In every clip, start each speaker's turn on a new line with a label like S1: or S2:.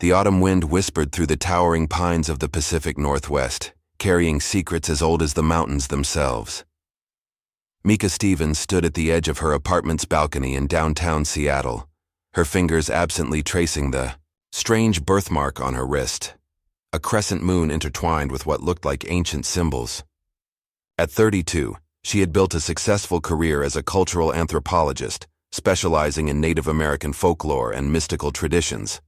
S1: The autumn wind whispered through the towering pines of the Pacific Northwest, carrying secrets as old as the mountains themselves. Mika Stevens stood at the edge of her apartment's balcony in downtown Seattle, her fingers absently tracing the strange birthmark on her wrist, a crescent moon intertwined with what looked like ancient symbols. At 32, she had built a successful career as a cultural anthropologist, specializing in Native American folklore and mystical traditions.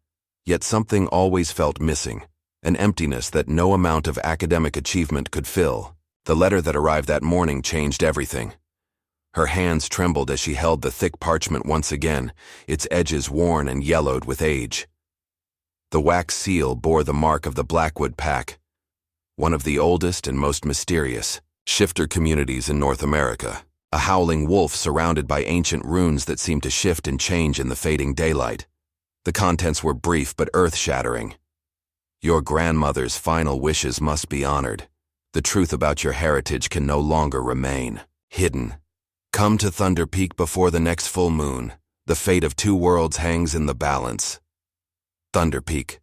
S1: Yet something always felt missing, an emptiness that no amount of academic achievement could fill. The letter that arrived that morning changed everything. Her hands trembled as she held the thick parchment once again, its edges worn and yellowed with age. The wax seal bore the mark of the Blackwood Pack, one of the oldest and most mysterious shifter communities in North America, a howling wolf surrounded by ancient runes that seemed to shift and change in the fading daylight. The contents were brief but earth-shattering. Your grandmother's final wishes must be honored. The truth about your heritage can no longer remain hidden. Come to Thunder Peak before the next full moon. The fate of two worlds hangs in the balance. Thunder Peak.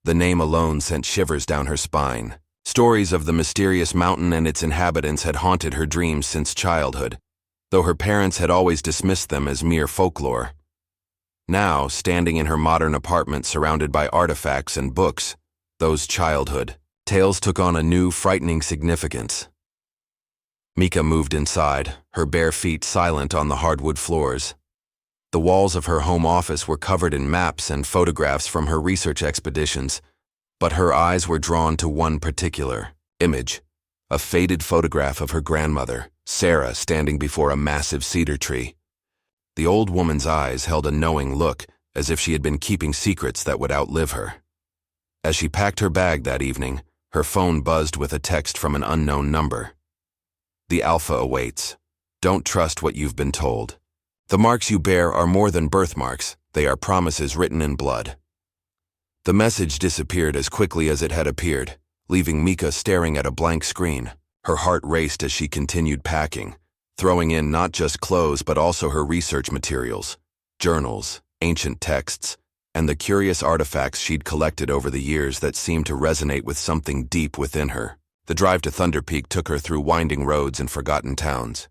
S1: The name alone sent shivers down her spine. Stories of the mysterious mountain and its inhabitants had haunted her dreams since childhood, though her parents had always dismissed them as mere folklore. Now, standing in her modern apartment surrounded by artifacts and books, those childhood tales took on a new, frightening significance. Mika moved inside, her bare feet silent on the hardwood floors. The walls of her home office were covered in maps and photographs from her research expeditions, but her eyes were drawn to one particular image, a faded photograph of her grandmother, Sarah, standing before a massive cedar tree. The old woman's eyes held a knowing look, as if she had been keeping secrets that would outlive her. As she packed her bag that evening, her phone buzzed with a text from an unknown number. The Alpha awaits. Don't trust what you've been told. The marks you bear are more than birthmarks, they are promises written in blood. The message disappeared as quickly as it had appeared, leaving Mika staring at a blank screen. Her heart raced as she continued packing, throwing in not just clothes but also her research materials, journals, ancient texts, and the curious artifacts she'd collected over the years that seemed to resonate with something deep within her. The drive to Thunder Peak took her through winding roads and forgotten towns.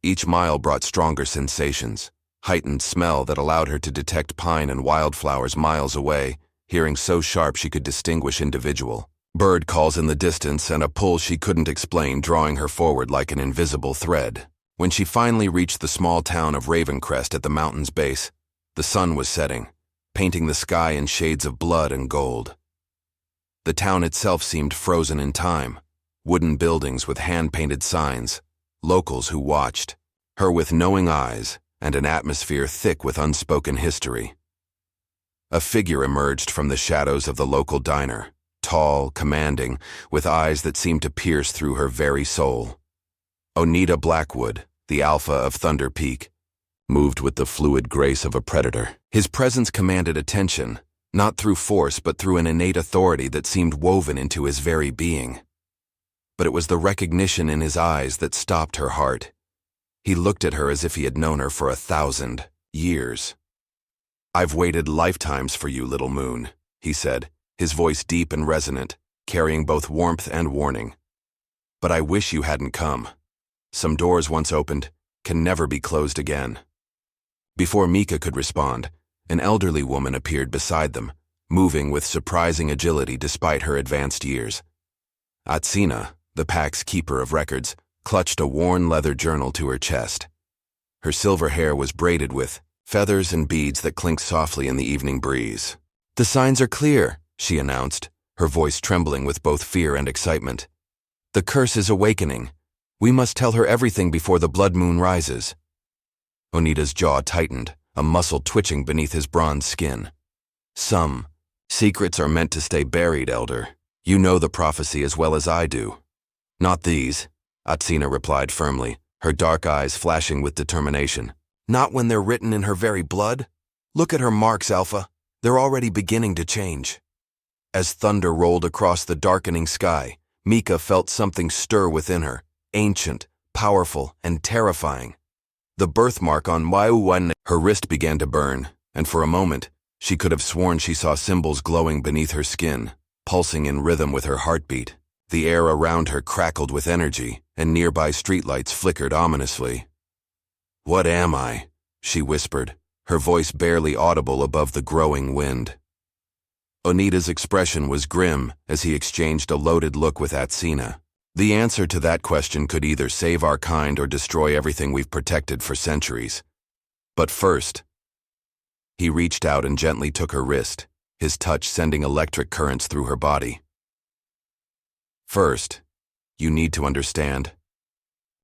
S1: Each mile brought stronger sensations, heightened smell that allowed her to detect pine and wildflowers miles away, hearing so sharp she could distinguish individual bird calls in the distance and a pull she couldn't explain drawing her forward like an invisible thread. When she finally reached the small town of Ravencrest at the mountain's base, the sun was setting, painting the sky in shades of blood and gold. The town itself seemed frozen in time, wooden buildings with hand-painted signs, locals who watched, her with knowing eyes, and an atmosphere thick with unspoken history. A figure emerged from the shadows of the local diner, tall, commanding, with eyes that seemed to pierce through her very soul. Oneida Blackwood, the Alpha of Thunder Peak, moved with the fluid grace of a predator. His presence commanded attention, not through force but through an innate authority that seemed woven into his very being. But it was the recognition in his eyes that stopped her heart. He looked at her as if he had known her for 1,000 years. "I've waited lifetimes for you, little moon," he said, his voice deep and resonant, carrying both warmth and warning. "But I wish you hadn't come. Some doors once opened can never be closed again." Before Mika could respond, an elderly woman appeared beside them, moving with surprising agility despite her advanced years. Atsina, the pack's keeper of records, clutched a worn leather journal to her chest. Her silver hair was braided with feathers and beads that clinked softly in the evening breeze. "The signs are clear," she announced, her voice trembling with both fear and excitement. "The curse is awakening. We must tell her everything before the blood moon rises." Oneida's jaw tightened, a muscle twitching beneath his bronze skin. "Some secrets are meant to stay buried, Elder. You know the prophecy as well as I do." "Not these," Atsina replied firmly, her dark eyes flashing with determination. "Not when they're written in her very blood? Look at her marks, Alpha. They're already beginning to change." As thunder rolled across the darkening sky, Mika felt something stir within her, ancient, powerful, and terrifying. The birthmark on Waiuan. Her wrist began to burn, and for a moment, She could have sworn she saw symbols glowing beneath her skin, pulsing in rhythm with her heartbeat. The air around her crackled with energy, and nearby streetlights flickered ominously. "What am I?" she whispered, her voice barely audible above the growing wind. Onita's expression was grim as he exchanged a loaded look with Atsina. The answer to that question could either save our kind or destroy everything we've protected for centuries. But first, he reached out and gently took her wrist, his touch sending electric currents through her body. "First, you need to understand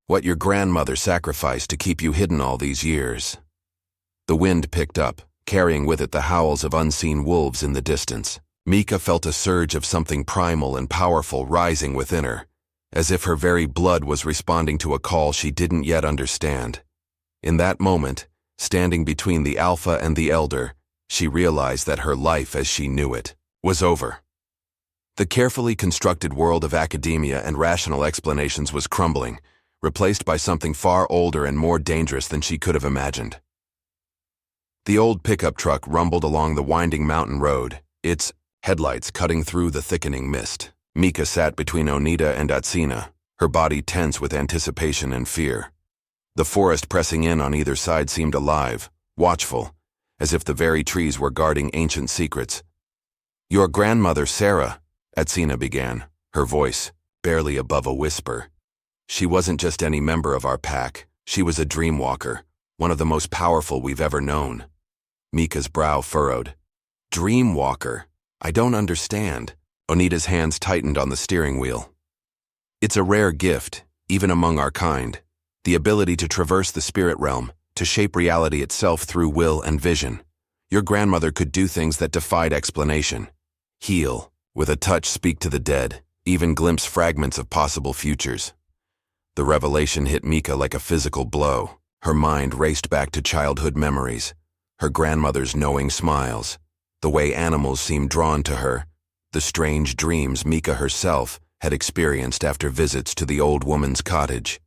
S1: what your grandmother sacrificed to keep you hidden all these years." The wind picked up, carrying with it the howls of unseen wolves in the distance. Mika felt a surge of something primal and powerful rising within her, as if her very blood was responding to a call she didn't yet understand. In that moment, standing between the Alpha and the Elder, she realized that her life as she knew it was over. The carefully constructed world of academia and rational explanations was crumbling, replaced by something far older and more dangerous than she could have imagined. The old pickup truck rumbled along the winding mountain road, its headlights cutting through the thickening mist. Mika sat between Onita and Atsina, her body tense with anticipation and fear. The forest pressing in on either side seemed alive, watchful, as if the very trees were guarding ancient secrets. "Your grandmother, Sarah," Atsina began, her voice barely above a whisper. "She wasn't just any member of our pack. She was a dreamwalker, one of the most powerful we've ever known." Mika's brow furrowed. "Dreamwalker? I don't understand." Onita's hands tightened on the steering wheel. "It's a rare gift, even among our kind. The ability to traverse the spirit realm, to shape reality itself through will and vision. Your grandmother could do things that defied explanation. Heal, with a touch speak to the dead, even glimpse fragments of possible futures." The revelation hit Mika like a physical blow. Her mind raced back to childhood memories, her grandmother's knowing smiles, the way animals seemed drawn to her, the strange dreams Mika herself had experienced after visits to the old woman's cottage.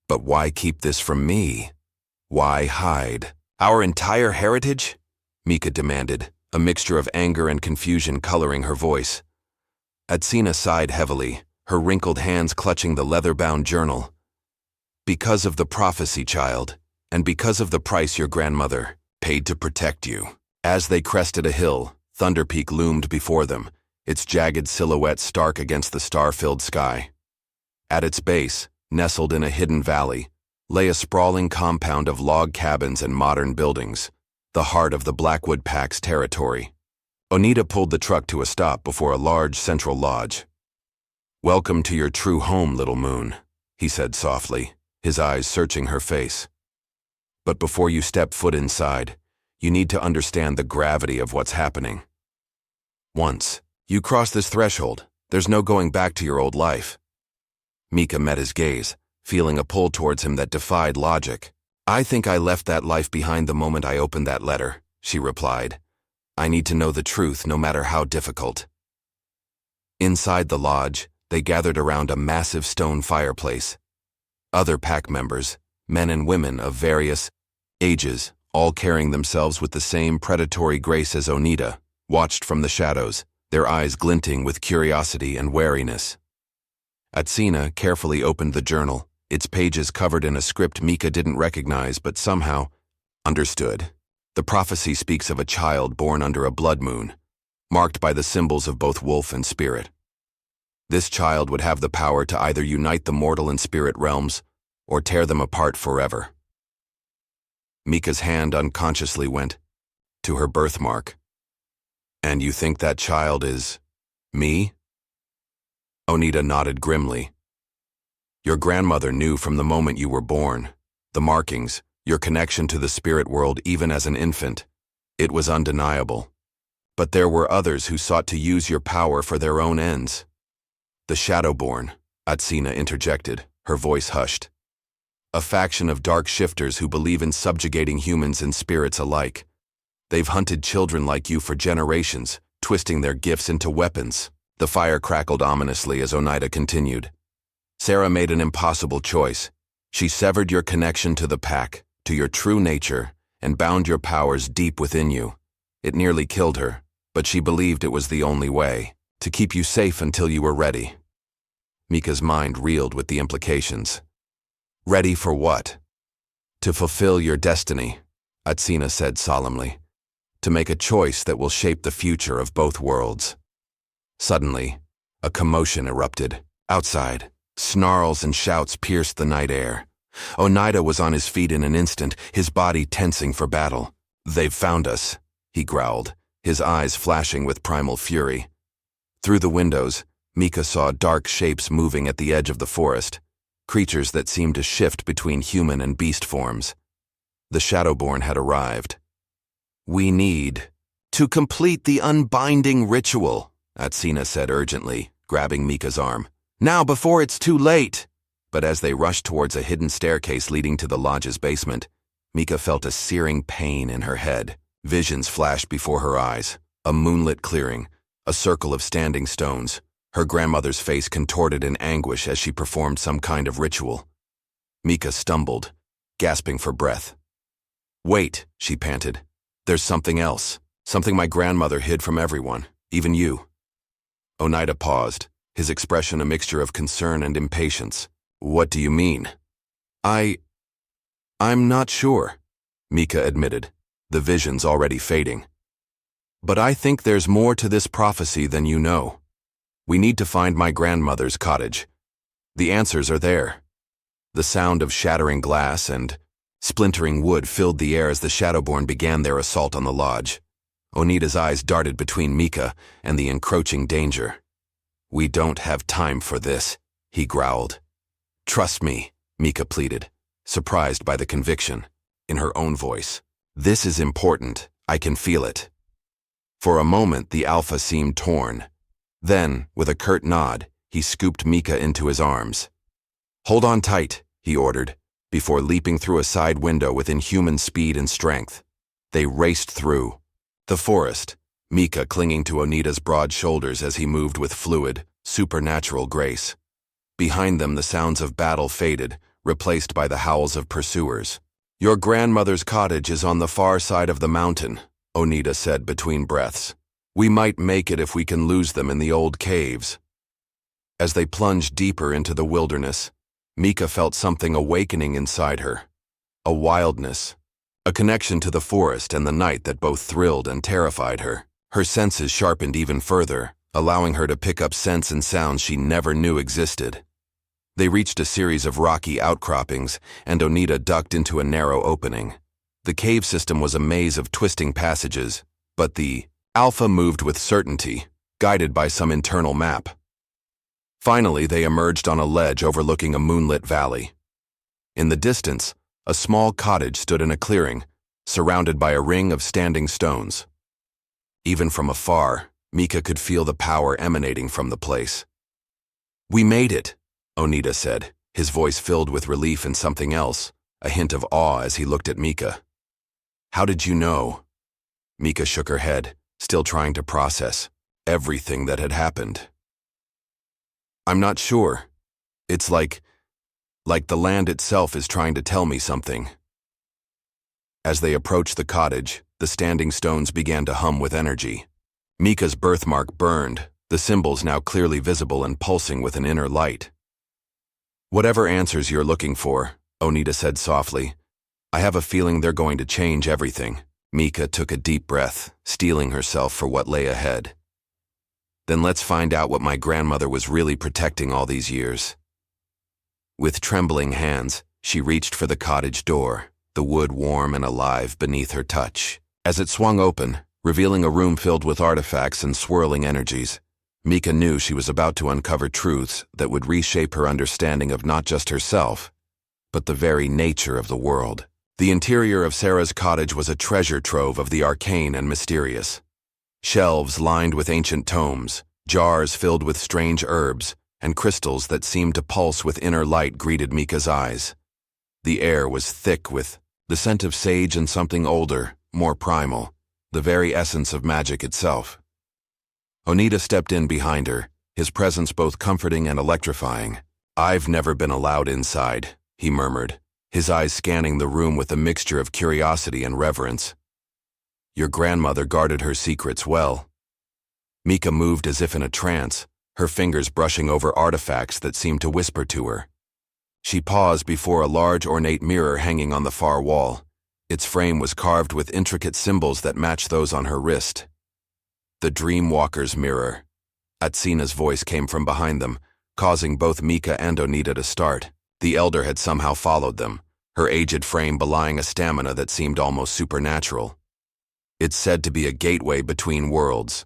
S1: But why keep this from me? Why hide? "Our entire heritage?" Mika demanded, a mixture of anger and confusion coloring her voice. Atsina sighed heavily, her wrinkled hands clutching the leather-bound journal. "Because of the prophecy, child, and because of the price your grandmother paid to protect you." As they crested a hill, Thunder Peak loomed before them, its jagged silhouette stark against the star-filled sky. At its base, nestled in a hidden valley, lay a sprawling compound of log cabins and modern buildings, the heart of the Blackwood Pack's territory. Onita pulled the truck to a stop before a large central lodge. "Welcome to your true home, little moon," he said softly, his eyes searching her face. "But before you step foot inside, you need to understand the gravity of what's happening. Once you cross this threshold, there's no going back to your old life." Mika met his gaze, feeling a pull towards him that defied logic. "I think I left that life behind the moment I opened that letter," she replied. "I need to know the truth, no matter how difficult." Inside the lodge, they gathered around a massive stone fireplace. Other pack members, men and women of various ages, all carrying themselves with the same predatory grace as Onita, watched from the shadows, their eyes glinting with curiosity and wariness. Atsina carefully opened the journal, its pages covered in a script Mika didn't recognize but somehow understood. The prophecy speaks of a child born under a blood moon, marked by the symbols of both wolf and spirit. This child would have the power to either unite the mortal and spirit realms or tear them apart forever. Mika's hand unconsciously went to her birthmark. "And you think that child is me?" Onita nodded grimly. "Your grandmother knew from the moment you were born, the markings, your connection to the spirit world even as an infant. It was undeniable. But there were others who sought to use your power for their own ends." "The shadowborn," Atsina interjected, her voice hushed. "A faction of dark shifters who believe in subjugating humans and spirits alike. They've hunted children like you for generations, twisting their gifts into weapons." The fire crackled ominously as Onita continued. "Sarah made an impossible choice. She severed your connection to the pack, to your true nature, and bound your powers deep within you. It nearly killed her, but she believed it was the only way, to keep you safe until you were ready. Mika's mind reeled with the implications. Ready for what? To fulfill your destiny, Atsina said solemnly. To make a choice that will shape the future of both worlds. Suddenly, a commotion erupted. Outside, snarls and shouts pierced the night air. Oneida was on his feet in an instant, his body tensing for battle. They've found us, he growled, his eyes flashing with primal fury. Through the windows, Mika saw dark shapes moving at the edge of the forest, creatures that seemed to shift between human and beast forms. The shadowborn had arrived. We need to complete the unbinding ritual, Atsina said urgently, grabbing Mika's arm. Now before it's too late! But as they rushed towards a hidden staircase leading to the lodge's basement, Mika felt a searing pain in her head. Visions flashed before her eyes. A moonlit clearing, a circle of standing stones, her grandmother's face contorted in anguish as she performed some kind of ritual. Mika stumbled, gasping for breath. Wait, she panted. There's something else. Something my grandmother hid from everyone, even you. Oneida paused, his expression a mixture of concern and impatience. What do you mean? I'm not sure, Mika admitted, the visions already fading. But I think there's more to this prophecy than you know. We need to find my grandmother's cottage. The answers are there. The sound of shattering glass and splintering wood filled the air as the shadowborn began their assault on the lodge. Oneida's eyes darted between Mika and the encroaching danger. We don't have time for this, he growled. Trust me, Mika pleaded, surprised by the conviction, in her own voice. This is important, I can feel it. For a moment the Alpha seemed torn. Then, with a curt nod, he scooped Mika into his arms. Hold on tight, he ordered, before leaping through a side window with inhuman speed and strength. They raced through the forest, Mika clinging to Oneida's broad shoulders as he moved with fluid, supernatural grace. Behind them the sounds of battle faded, replaced by the howls of pursuers. Your grandmother's cottage is on the far side of the mountain, Oneida said between breaths. We might make it if we can lose them in the old caves. As they plunged deeper into the wilderness, Mika felt something awakening inside her. A wildness, a connection to the forest and the night that both thrilled and terrified her. Her senses sharpened even further, allowing her to pick up scents and sounds she never knew existed. They reached a series of rocky outcroppings, and Oneida ducked into a narrow opening. The cave system was a maze of twisting passages, but the Alpha moved with certainty, guided by some internal map. Finally, they emerged on a ledge overlooking a moonlit valley. In the distance, a small cottage stood in a clearing, surrounded by a ring of standing stones. Even from afar, Mika could feel the power emanating from the place. We made it, Oneida said, his voice filled with relief and something else, a hint of awe as he looked at Mika. How did you know? Mika shook her head, still trying to process everything that had happened. I'm not sure. It's like the land itself is trying to tell me something. As they approached the cottage, the standing stones began to hum with energy. Mika's birthmark burned, the symbols now clearly visible and pulsing with an inner light. Whatever answers you're looking for, Oneida said softly, I have a feeling they're going to change everything. Mika took a deep breath, steeling herself for what lay ahead. Then let's find out what my grandmother was really protecting all these years. With trembling hands, she reached for the cottage door, the wood warm and alive beneath her touch. As it swung open, revealing a room filled with artifacts and swirling energies, Mika knew she was about to uncover truths that would reshape her understanding of not just herself, but the very nature of the world. The interior of Sarah's cottage was a treasure trove of the arcane and mysterious. Shelves lined with ancient tomes, jars filled with strange herbs, and crystals that seemed to pulse with inner light greeted Mika's eyes. The air was thick with the scent of sage and something older, more primal, the very essence of magic itself. Oneida stepped in behind her, his presence both comforting and electrifying. I've never been allowed inside, he murmured, his eyes scanning the room with a mixture of curiosity and reverence. Your grandmother guarded her secrets well. Mika moved as if in a trance, her fingers brushing over artifacts that seemed to whisper to her. She paused before a large ornate mirror hanging on the far wall. Its frame was carved with intricate symbols that matched those on her wrist. The Dreamwalker's mirror. Atsina's voice came from behind them, causing both Mika and Onita to start. The elder had somehow followed them, her aged frame belying a stamina that seemed almost supernatural. It's said to be a gateway between worlds,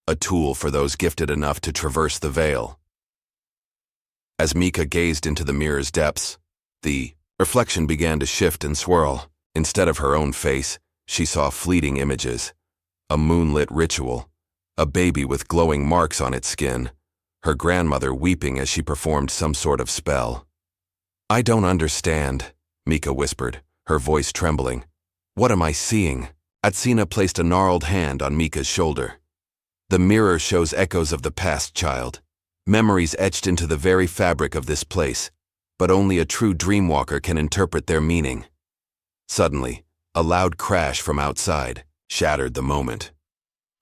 S1: a tool for those gifted enough to traverse the veil. As Mika gazed into the mirror's depths, the reflection began to shift and swirl. Instead of her own face, she saw fleeting images. A moonlit ritual, a baby with glowing marks on its skin, her grandmother weeping as she performed some sort of spell. "I don't understand," Mika whispered, her voice trembling. "What am I seeing?" Atsina placed a gnarled hand on Mika's shoulder. "The mirror shows echoes of the past, child. Memories etched into the very fabric of this place, but only a true dreamwalker can interpret their meaning." Suddenly, a loud crash from outside shattered the moment.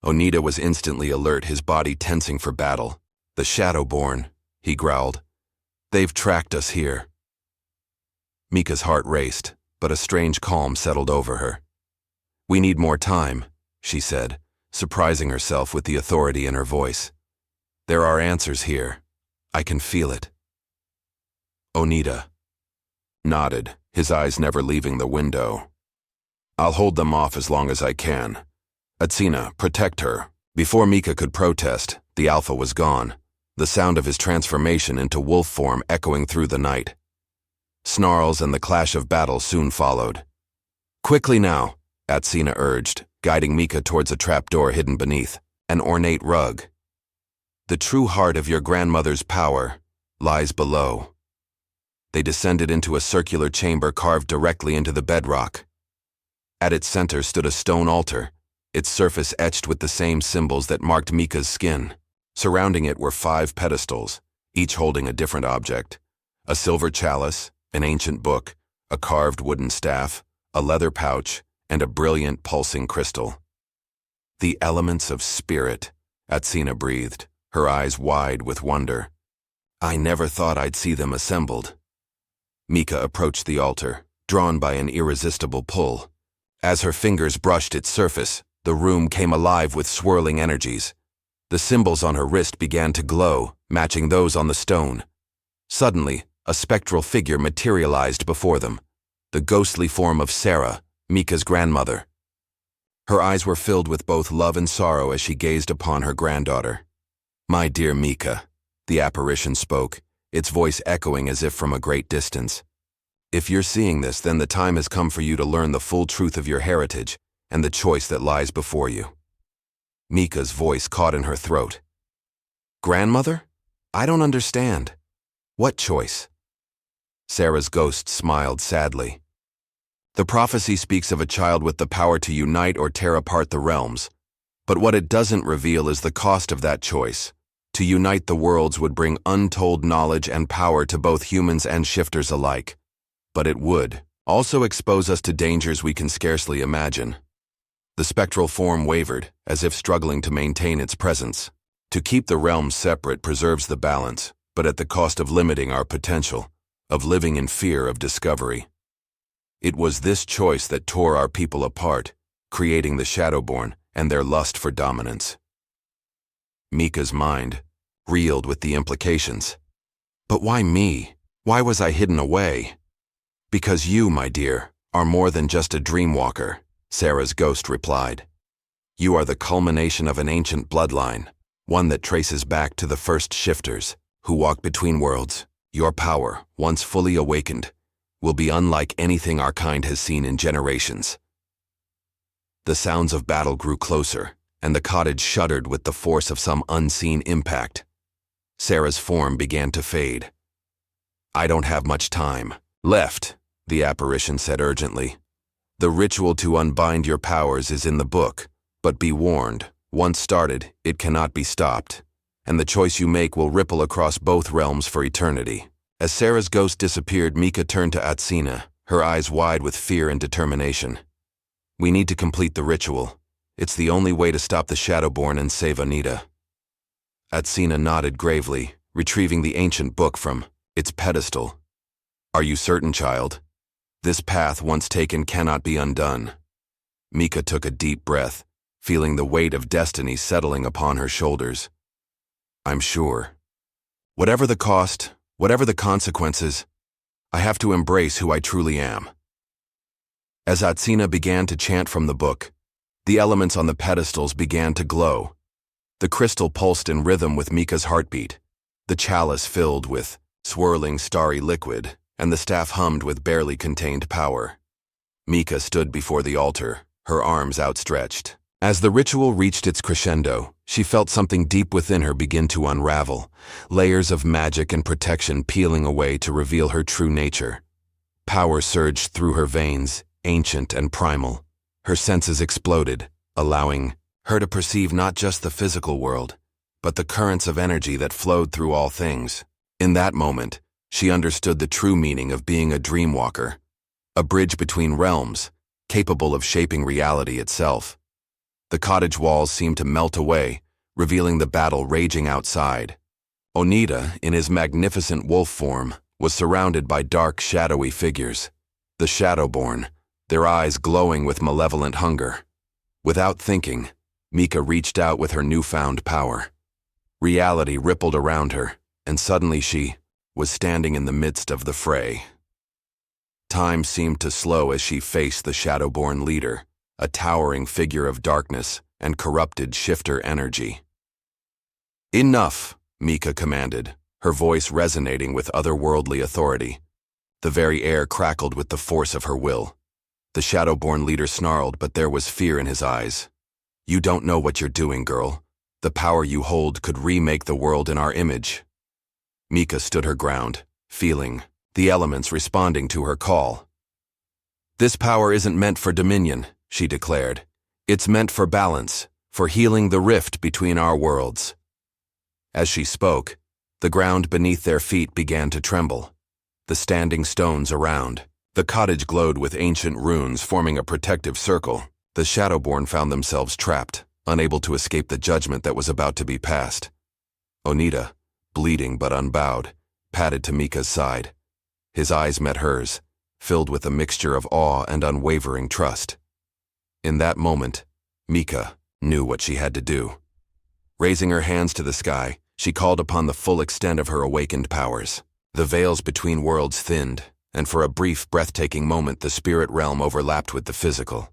S1: Onita was instantly alert, his body tensing for battle. "The shadowborn," he growled. "They've tracked us here." Mika's heart raced, but a strange calm settled over her. "We need more time," she said, surprising herself with the authority in her voice. "There are answers here. I can feel it." Onita nodded, his eyes never leaving the window. "I'll hold them off as long as I can. Atsina, protect her." Before Mika could protest, the Alpha was gone, the sound of his transformation into wolf form echoing through the night. Snarls and the clash of battle soon followed. "Quickly now," Atsina urged, guiding Mika towards a trapdoor hidden beneath, an ornate rug. "The true heart of your grandmother's power lies below." They descended into a circular chamber carved directly into the bedrock. At its center stood a stone altar, its surface etched with the same symbols that marked Mika's skin. Surrounding it were 5 pedestals, each holding a different object: a silver chalice, an ancient book, a carved wooden staff, a leather pouch, and a brilliant pulsing crystal. "The elements of spirit," Atsina breathed, her eyes wide with wonder. "I never thought I'd see them assembled." Mika approached the altar, drawn by an irresistible pull. As her fingers brushed its surface, the room came alive with swirling energies. The symbols on her wrist began to glow, matching those on the stone. Suddenly, a spectral figure materialized before them, the ghostly form of Sarah, Mika's grandmother. Her eyes were filled with both love and sorrow as she gazed upon her granddaughter. "My dear Mika," the apparition spoke, its voice echoing as if from a great distance. "If you're seeing this, then the time has come for you to learn the full truth of your heritage and the choice that lies before you." Mika's voice caught in her throat. "Grandmother? I don't understand. What choice?" Sarah's ghost smiled sadly. "The prophecy speaks of a child with the power to unite or tear apart the realms, but what it doesn't reveal is the cost of that choice. To unite the worlds would bring untold knowledge and power to both humans and shifters alike, but it would also expose us to dangers we can scarcely imagine." The spectral form wavered, as if struggling to maintain its presence. "To keep the realms separate preserves the balance, but at the cost of limiting our potential, of living in fear of discovery. It was this choice that tore our people apart, creating the shadowborn and their lust for dominance." Mika's mind reeled with the implications. "But why me? Why was I hidden away?" "Because you, my dear, are more than just a dreamwalker," Sarah's ghost replied. "You are the culmination of an ancient bloodline, one that traces back to the first shifters who walked between worlds. Your power, once fully awakened, will be unlike anything our kind has seen in generations." The sounds of battle grew closer, and the cottage shuddered with the force of some unseen impact. Sarah's form began to fade. "I don't have much time left," the apparition said urgently. "The ritual to unbind your powers is in the book, but be warned, once started, it cannot be stopped, and the choice you make will ripple across both realms for eternity." As Sarah's ghost disappeared, Mika turned to Atsina, her eyes wide with fear and determination. "We need to complete the ritual. It's the only way to stop the shadowborn and save Anita. Atsina nodded gravely, retrieving the ancient book from its pedestal. Are you certain, child? This path, once taken, cannot be undone. Mika took a deep breath, feeling the weight of destiny settling upon her shoulders. I'm sure. Whatever the cost, whatever the consequences, I have to embrace who I truly am. As Atsina began to chant from the book, the elements on the pedestals began to glow. The crystal pulsed in rhythm with Mika's heartbeat, the chalice filled with swirling starry liquid, and the staff hummed with barely contained power. Mika stood before the altar, her arms outstretched. As the ritual reached its crescendo, she felt something deep within her begin to unravel, layers of magic and protection peeling away to reveal her true nature. Power surged through her veins, ancient and primal. Her senses exploded, allowing her to perceive not just the physical world, but the currents of energy that flowed through all things. In that moment, she understood the true meaning of being a dreamwalker, a bridge between realms, capable of shaping reality itself. The cottage walls seemed to melt away, revealing the battle raging outside. Onita, in his magnificent wolf form, was surrounded by dark, shadowy figures, the shadowborn, their eyes glowing with malevolent hunger. Without thinking, Mika reached out with her newfound power. Reality rippled around her, and suddenly she was standing in the midst of the fray. Time seemed to slow as she faced the shadowborn leader, a towering figure of darkness and corrupted shifter energy. Enough, Mika commanded, her voice resonating with otherworldly authority. The very air crackled with the force of her will. The shadowborn leader snarled, but there was fear in his eyes. You don't know what you're doing, girl. The power you hold could remake the world in our image. Mika stood her ground, feeling the elements responding to her call. This power isn't meant for dominion, she declared. It's meant for balance, for healing the rift between our worlds. As she spoke, the ground beneath their feet began to tremble. The standing stones around, the cottage glowed with ancient runes forming a protective circle. The shadowborn found themselves trapped, unable to escape the judgment that was about to be passed. Onita, bleeding but unbowed, padded to Mika's side. His eyes met hers, filled with a mixture of awe and unwavering trust. In that moment, Mika knew what she had to do. Raising her hands to the sky, she called upon the full extent of her awakened powers. The veils between worlds thinned, and for a brief, breathtaking moment the spirit realm overlapped with the physical.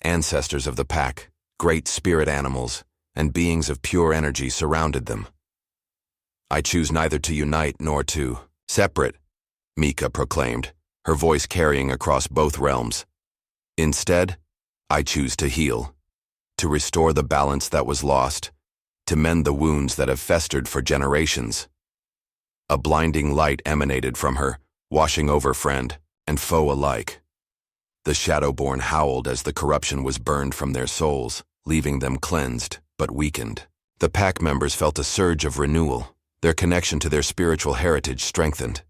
S1: Ancestors of the pack, great spirit animals, and beings of pure energy surrounded them. I choose neither to unite nor to separate, Mika proclaimed, her voice carrying across both realms. Instead, I choose to heal, to restore the balance that was lost, to mend the wounds that have festered for generations. A blinding light emanated from her, washing over friend and foe alike. The shadowborn howled as the corruption was burned from their souls, leaving them cleansed but weakened. The pack members felt a surge of renewal, their connection to their spiritual heritage strengthened.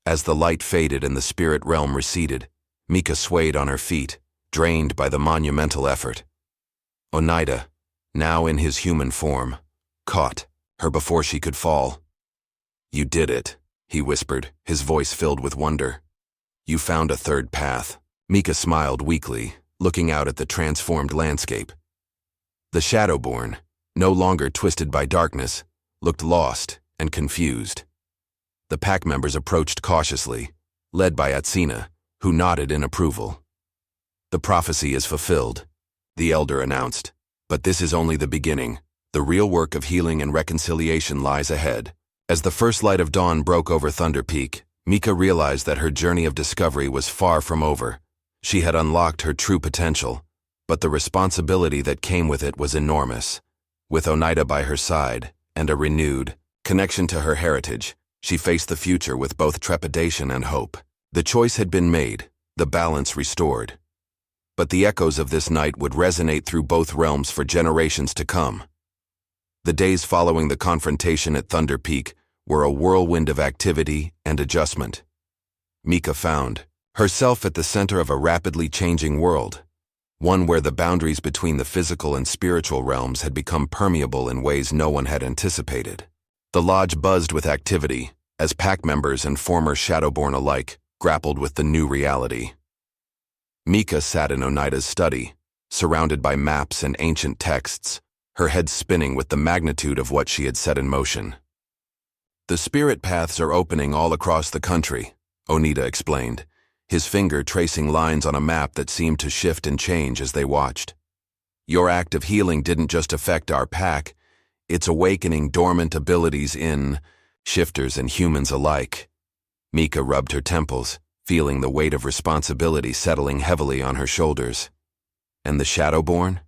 S1: As the light faded and the spirit realm receded, Mika swayed on her feet, drained by the monumental effort. Onita, now in his human form, caught her before she could fall. You did it, he whispered, his voice filled with wonder. You found a third path. Mika smiled weakly, looking out at the transformed landscape. The shadowborn, no longer twisted by darkness, looked lost and confused. The pack members approached cautiously, led by Atsina, who nodded in approval. The prophecy is fulfilled, the elder announced, but this is only the beginning. The real work of healing and reconciliation lies ahead. As the first light of dawn broke over Thunder Peak, Mika realized that her journey of discovery was far from over. She had unlocked her true potential, but the responsibility that came with it was enormous. With Onita by her side, and a renewed connection to her heritage, she faced the future with both trepidation and hope. The choice had been made, the balance restored. But the echoes of this night would resonate through both realms for generations to come. The days following the confrontation at Thunder Peak were a whirlwind of activity and adjustment. Mika found herself at the center of a rapidly changing world, one where the boundaries between the physical and spiritual realms had become permeable in ways no one had anticipated. The lodge buzzed with activity, as pack members and former shadowborn alike grappled with the new reality. Mika sat in Oneida's study, surrounded by maps and ancient texts, her head spinning with the magnitude of what she had set in motion. "The spirit paths are opening all across the country," Oneida explained, his finger tracing lines on a map that seemed to shift and change as they watched. "Your act of healing didn't just affect our pack, it's awakening dormant abilities in shifters and humans alike." Mika rubbed her temples, feeling the weight of responsibility settling heavily on her shoulders. "And the shadowborn?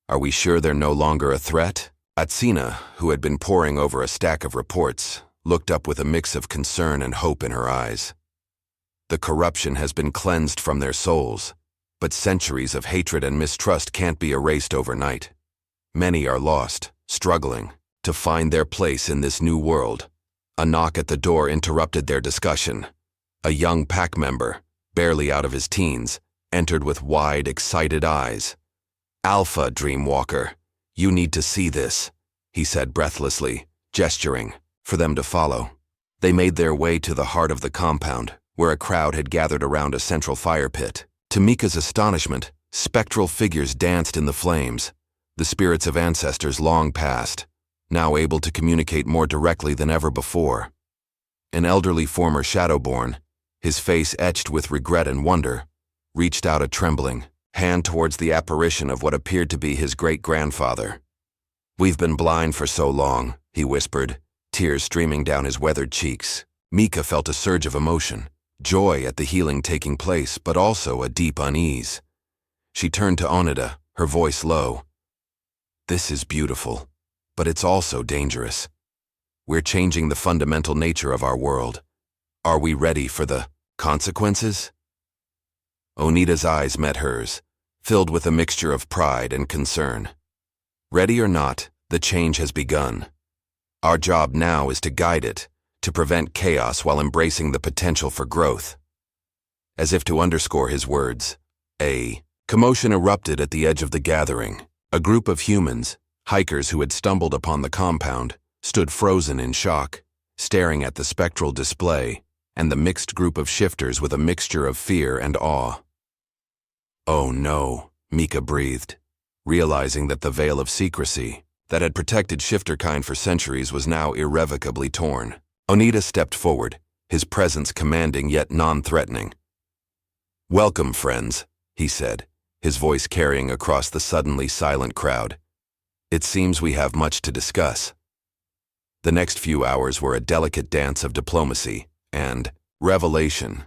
S1: Are we sure they're no longer a threat?" Atsina, who had been poring over a stack of reports, looked up with a mix of concern and hope in her eyes. "The corruption has been cleansed from their souls, but centuries of hatred and mistrust can't be erased overnight. Many are lost, struggling to find their place in this new world." A knock at the door interrupted their discussion. A young pack member, barely out of his teens, entered with wide, excited eyes. "Alpha, Dreamwalker, you need to see this," he said breathlessly, gesturing for them to follow. They made their way to the heart of the compound, where a crowd had gathered around a central fire pit. To Mika's astonishment, spectral figures danced in the flames, the spirits of ancestors long past, now able to communicate more directly than ever before. An elderly former shadowborn, his face etched with regret and wonder, reached out a trembling hand towards the apparition of what appeared to be his great-grandfather. "We've been blind for so long," he whispered, tears streaming down his weathered cheeks. Mika felt a surge of emotion, joy at the healing taking place, but also a deep unease. She turned to Oneida, her voice low. "This is beautiful, but it's also dangerous. We're changing the fundamental nature of our world. Are we ready for the consequences?" Oneida's eyes met hers, filled with a mixture of pride and concern. "Ready or not, the change has begun. Our job now is to guide it, to prevent chaos while embracing the potential for growth." As if to underscore his words, a commotion erupted at the edge of the gathering. A group of humans, hikers who had stumbled upon the compound, stood frozen in shock, staring at the spectral display and the mixed group of shifters with a mixture of fear and awe. "Oh no," Mika breathed, realizing that the veil of secrecy that had protected shifterkind for centuries was now irrevocably torn. Oneida stepped forward, his presence commanding yet non-threatening. "Welcome, friends," he said, his voice carrying across the suddenly silent crowd. "It seems we have much to discuss." The next few hours were a delicate dance of diplomacy and revelation.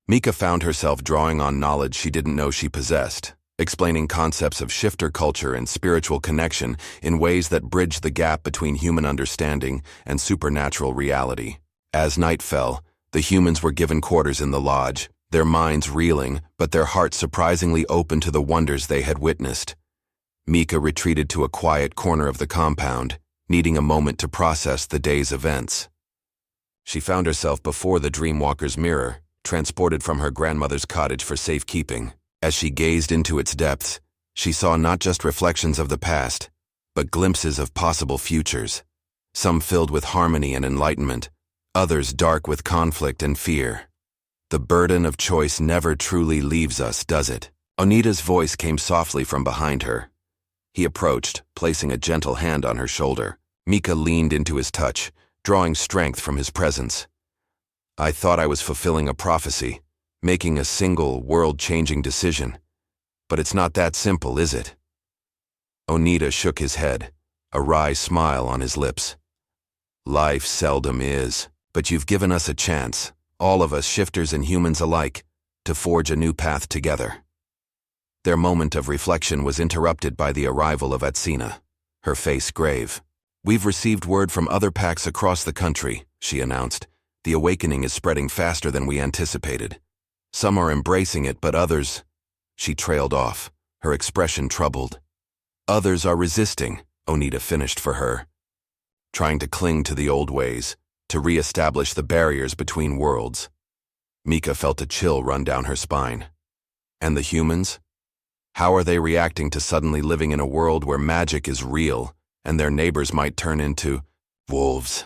S1: Mika found herself drawing on knowledge she didn't know she possessed, explaining concepts of shifter culture and spiritual connection in ways that bridged the gap between human understanding and supernatural reality. As night fell, the humans were given quarters in the lodge, their minds reeling, but their hearts surprisingly open to the wonders they had witnessed. Mika retreated to a quiet corner of the compound, needing a moment to process the day's events. She found herself before the Dreamwalker's mirror, transported from her grandmother's cottage for safekeeping. As she gazed into its depths, she saw not just reflections of the past, but glimpses of possible futures, some filled with harmony and enlightenment, others dark with conflict and fear. "The burden of choice never truly leaves us, does it?" Oneida's voice came softly from behind her. He approached, placing a gentle hand on her shoulder. Mika leaned into his touch, drawing strength from his presence. "I thought I was fulfilling a prophecy, making a single, world-changing decision. But it's not that simple, is it?" Oneida shook his head, a wry smile on his lips. "Life seldom is, but you've given us a chance, all of us shifters and humans alike, to forge a new path together." Their moment of reflection was interrupted by the arrival of Atsina, her face grave. "We've received word from other packs across the country," she announced. "The awakening is spreading faster than we anticipated. Some are embracing it, but others—" She trailed off, her expression troubled. "Others are resisting," Oneida finished for her. "Trying to cling to the old ways, to re-establish the barriers between worlds." Mika felt a chill run down her spine. "And the humans? How are they reacting to suddenly living in a world where magic is real and their neighbors might turn into wolves?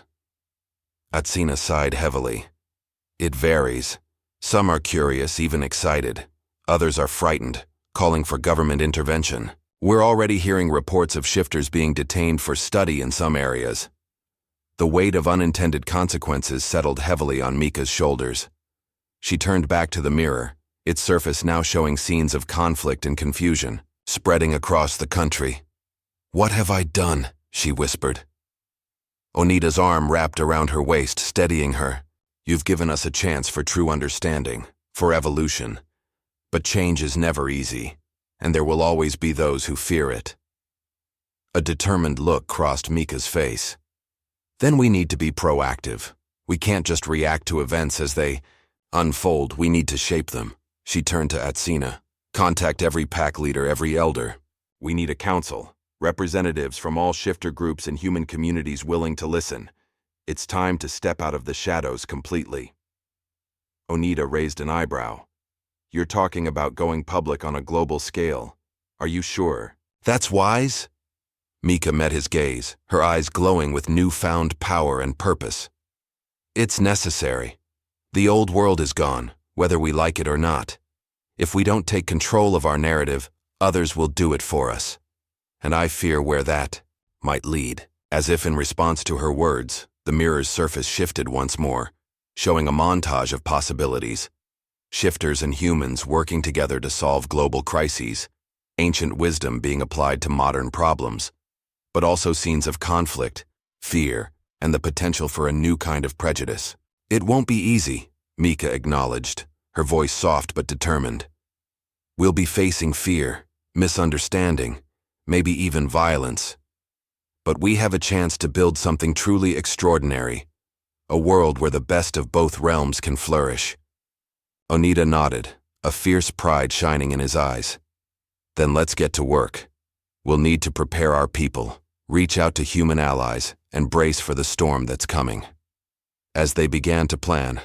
S1: Atsina sighed heavily. It varies. Some are curious, even excited. Others are frightened, calling for government intervention. We're already hearing reports of shifters being detained for study in some areas. The weight of unintended consequences settled heavily on Mika's shoulders. She turned back to the mirror, its surface now showing scenes of conflict and confusion, spreading across the country. "What have I done?" she whispered. Onita's arm wrapped around her waist, steadying her. "You've given us a chance for true understanding, for evolution. But change is never easy, and there will always be those who fear it." A determined look crossed Mika's face. "Then we need to be proactive. We can't just react to events as they unfold, we need to shape them." She turned to Atsina. "Contact every pack leader, every elder. We need a council, representatives from all shifter groups and human communities willing to listen. It's time to step out of the shadows completely." Onita raised an eyebrow. "You're talking about going public on a global scale. Are you sure? That's wise?" Mika met his gaze, her eyes glowing with newfound power and purpose. "It's necessary. The old world is gone, whether we like it or not. If we don't take control of our narrative, others will do it for us. And I fear where that might lead." As if in response to her words, the mirror's surface shifted once more, showing a montage of possibilities. Shifters and humans working together to solve global crises, ancient wisdom being applied to modern problems, but also scenes of conflict, fear, and the potential for a new kind of prejudice. "It won't be easy," Mika acknowledged, her voice soft but determined. "We'll be facing fear, misunderstanding, maybe even violence. But we have a chance to build something truly extraordinary, a world where the best of both realms can flourish." Onita nodded, a fierce pride shining in his eyes. "Then let's get to work. We'll need to prepare our people, reach out to human allies, and brace for the storm that's coming." As they began to plan,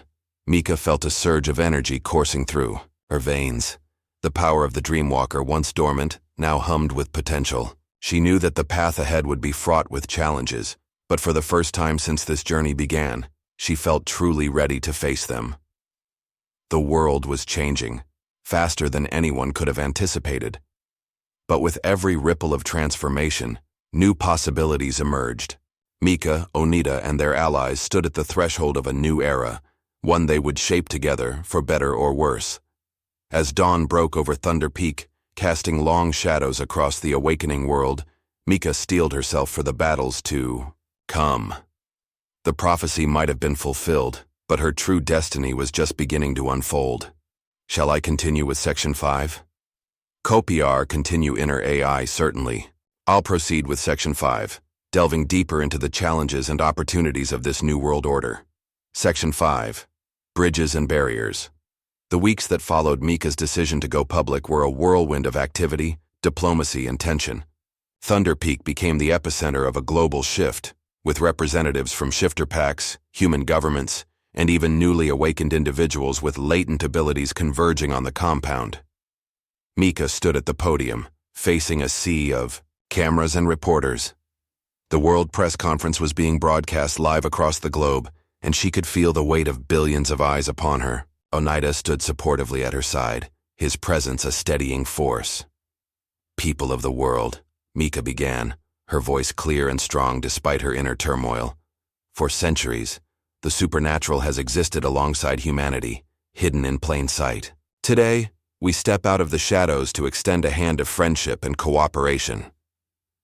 S1: Mika felt a surge of energy coursing through her veins. The power of the Dreamwalker, once dormant, now hummed with potential. She knew that the path ahead would be fraught with challenges, but for the first time since this journey began, she felt truly ready to face them. The world was changing, faster than anyone could have anticipated. But with every ripple of transformation, new possibilities emerged. Mika, Onita, and their allies stood at the threshold of a new era, one they would shape together, for better or worse. As dawn broke over Thunder Peak, casting long shadows across the awakening world, Mika steeled herself for the battles to come. The prophecy might have been fulfilled, but her true destiny was just beginning to unfold. Shall I continue with Section 5? Copiar continue inner AI, certainly. I'll proceed with Section 5, delving deeper into the challenges and opportunities of this new world order. Section 5, Bridges and Barriers. The weeks that followed Mika's decision to go public were a whirlwind of activity, diplomacy, and tension. Thunder Peak became the epicenter of a global shift, with representatives from shifter packs, human governments, and even newly awakened individuals with latent abilities converging on the compound. Mika stood at the podium, facing a sea of cameras and reporters. The World Press Conference was being broadcast live across the globe, and she could feel the weight of billions of eyes upon her. Onita stood supportively at her side, his presence a steadying force. "People of the world," Mika began, her voice clear and strong despite her inner turmoil. "For centuries, the supernatural has existed alongside humanity, hidden in plain sight. Today, we step out of the shadows to extend a hand of friendship and cooperation."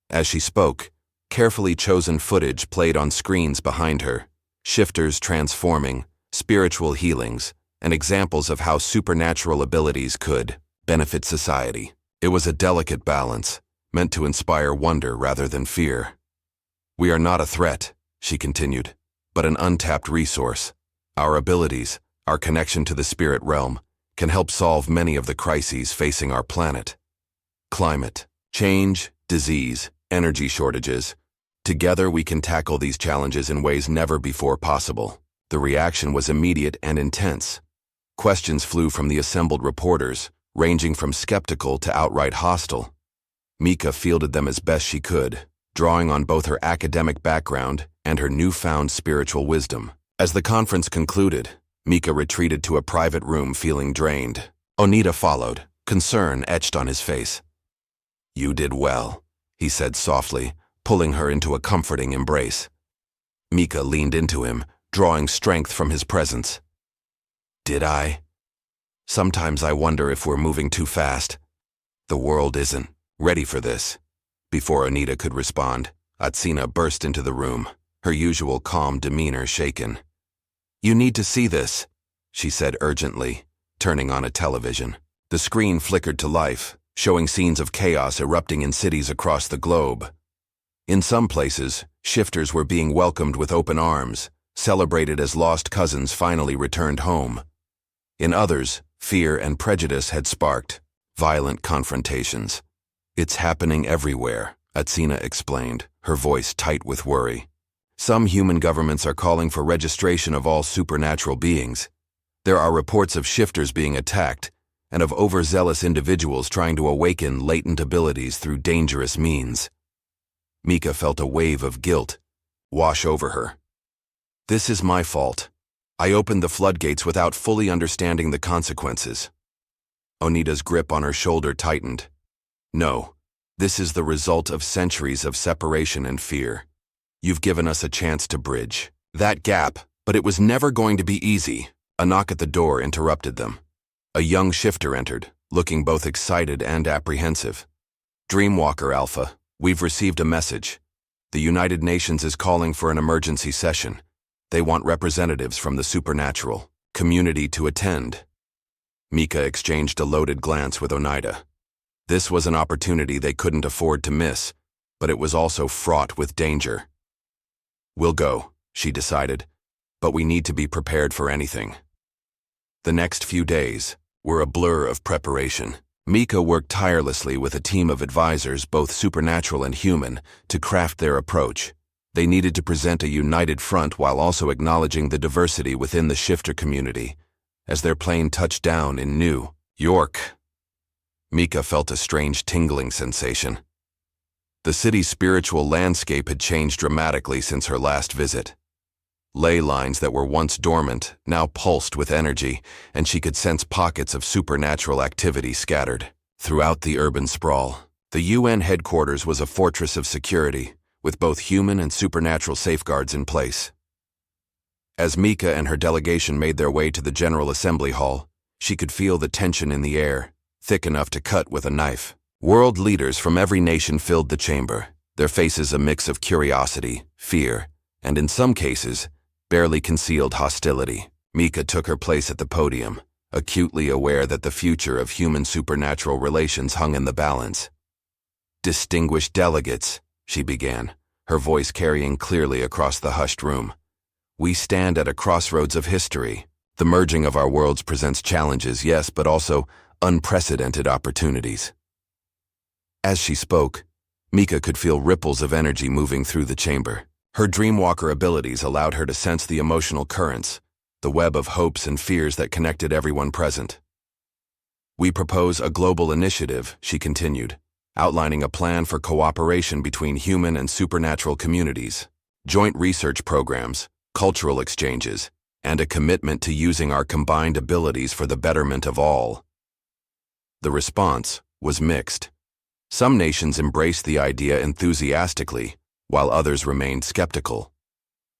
S1: As she spoke, carefully chosen footage played on screens behind her, shifters transforming, spiritual healings, and examples of how supernatural abilities could benefit society. It was a delicate balance, meant to inspire wonder rather than fear. "We are not a threat," she continued, "but an untapped resource. Our abilities, our connection to the spirit realm, can help solve many of the crises facing our planet. Climate change, disease, energy shortages. Together we can tackle these challenges in ways never before possible." The reaction was immediate and intense. Questions flew from the assembled reporters, ranging from skeptical to outright hostile. Mika fielded them as best she could, drawing on both her academic background and her newfound spiritual wisdom. As the conference concluded, Mika retreated to a private room feeling drained. Onita followed, concern etched on his face. "You did well," he said softly, pulling her into a comforting embrace. Mika leaned into him, drawing strength from his presence. "Did I? Sometimes I wonder if we're moving too fast. The world isn't ready for this." Before Onita could respond, Atsina burst into the room, her usual calm demeanor shaken. "You need to see this," she said urgently, turning on a television. The screen flickered to life, showing scenes of chaos erupting in cities across the globe. In some places, shifters were being welcomed with open arms, celebrated as lost cousins finally returned home. In others, fear and prejudice had sparked violent confrontations. "It's happening everywhere," Atsina explained, her voice tight with worry. "Some human governments are calling for registration of all supernatural beings. There are reports of shifters being attacked, and of overzealous individuals trying to awaken latent abilities through dangerous means." Mika felt a wave of guilt wash over her. "This is my fault. I opened the floodgates without fully understanding the consequences." Onita's grip on her shoulder tightened. "No, this is the result of centuries of separation and fear. You've given us a chance to bridge that gap, but it was never going to be easy." A knock at the door interrupted them. A young shifter entered, looking both excited and apprehensive. "Dreamwalker Alpha, we've received a message. The United Nations is calling for an emergency session. They want representatives from the supernatural community to attend." Mika exchanged a loaded glance with Onita. This was an opportunity they couldn't afford to miss, but it was also fraught with danger. "We'll go," she decided, "but we need to be prepared for anything." The next few days were a blur of preparation. Mika worked tirelessly with a team of advisors, both supernatural and human, to craft their approach. They needed to present a united front while also acknowledging the diversity within the shifter community. As their plane touched down in New York, Mika felt a strange tingling sensation. The city's spiritual landscape had changed dramatically since her last visit. Ley lines that were once dormant now pulsed with energy, and she could sense pockets of supernatural activity scattered throughout the urban sprawl. The UN headquarters was a fortress of security, with both human and supernatural safeguards in place. As Mika and her delegation made their way to the General Assembly Hall, she could feel the tension in the air, thick enough to cut with a knife. World leaders from every nation filled the chamber, their faces a mix of curiosity, fear, and in some cases, barely concealed hostility. Mika took her place at the podium, acutely aware that the future of human supernatural relations hung in the balance. "Distinguished delegates," she began, her voice carrying clearly across the hushed room. "We stand at a crossroads of history. The merging of our worlds presents challenges, yes, but also unprecedented opportunities." As she spoke, Mika could feel ripples of energy moving through the chamber. Her Dreamwalker abilities allowed her to sense the emotional currents, the web of hopes and fears that connected everyone present. "We propose a global initiative," she continued, outlining a plan for cooperation between human and supernatural communities, joint research programs, cultural exchanges, and a commitment to using our combined abilities for the betterment of all. The response was mixed. Some nations embraced the idea enthusiastically, while others remained skeptical.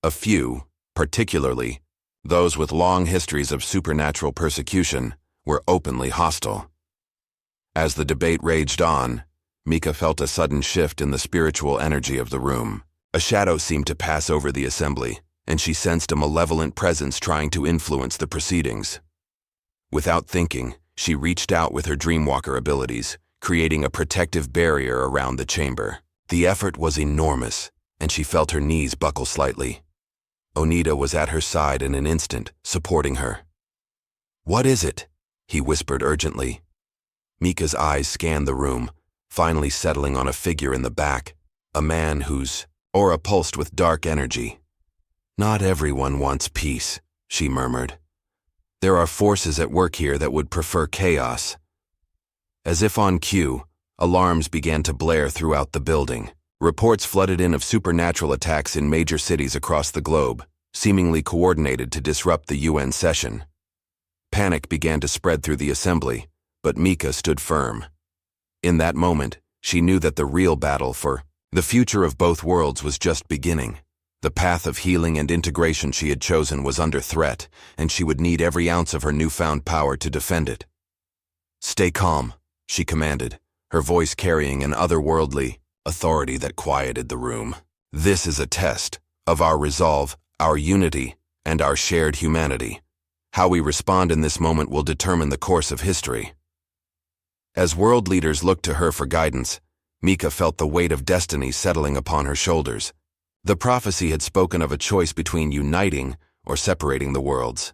S1: A few, particularly those with long histories of supernatural persecution, were openly hostile. As the debate raged on, Mika felt a sudden shift in the spiritual energy of the room. A shadow seemed to pass over the assembly, and she sensed a malevolent presence trying to influence the proceedings. Without thinking, she reached out with her Dreamwalker abilities, creating a protective barrier around the chamber. The effort was enormous, and she felt her knees buckle slightly. Onita was at her side in an instant, supporting her. "What is it?" he whispered urgently. Mika's eyes scanned the room, finally settling on a figure in the back, a man whose aura pulsed with dark energy. "Not everyone wants peace," she murmured. "There are forces at work here that would prefer chaos." As if on cue, alarms began to blare throughout the building. Reports flooded in of supernatural attacks in major cities across the globe, seemingly coordinated to disrupt the UN session. Panic began to spread through the assembly, but Mika stood firm. In that moment, she knew that the real battle for the future of both worlds was just beginning. The path of healing and integration she had chosen was under threat, and she would need every ounce of her newfound power to defend it. "Stay calm," she commanded, her voice carrying an otherworldly authority that quieted the room. "This is a test of our resolve, our unity, and our shared humanity. How we respond in this moment will determine the course of history." As world leaders looked to her for guidance, Mika felt the weight of destiny settling upon her shoulders. The prophecy had spoken of a choice between uniting or separating the worlds.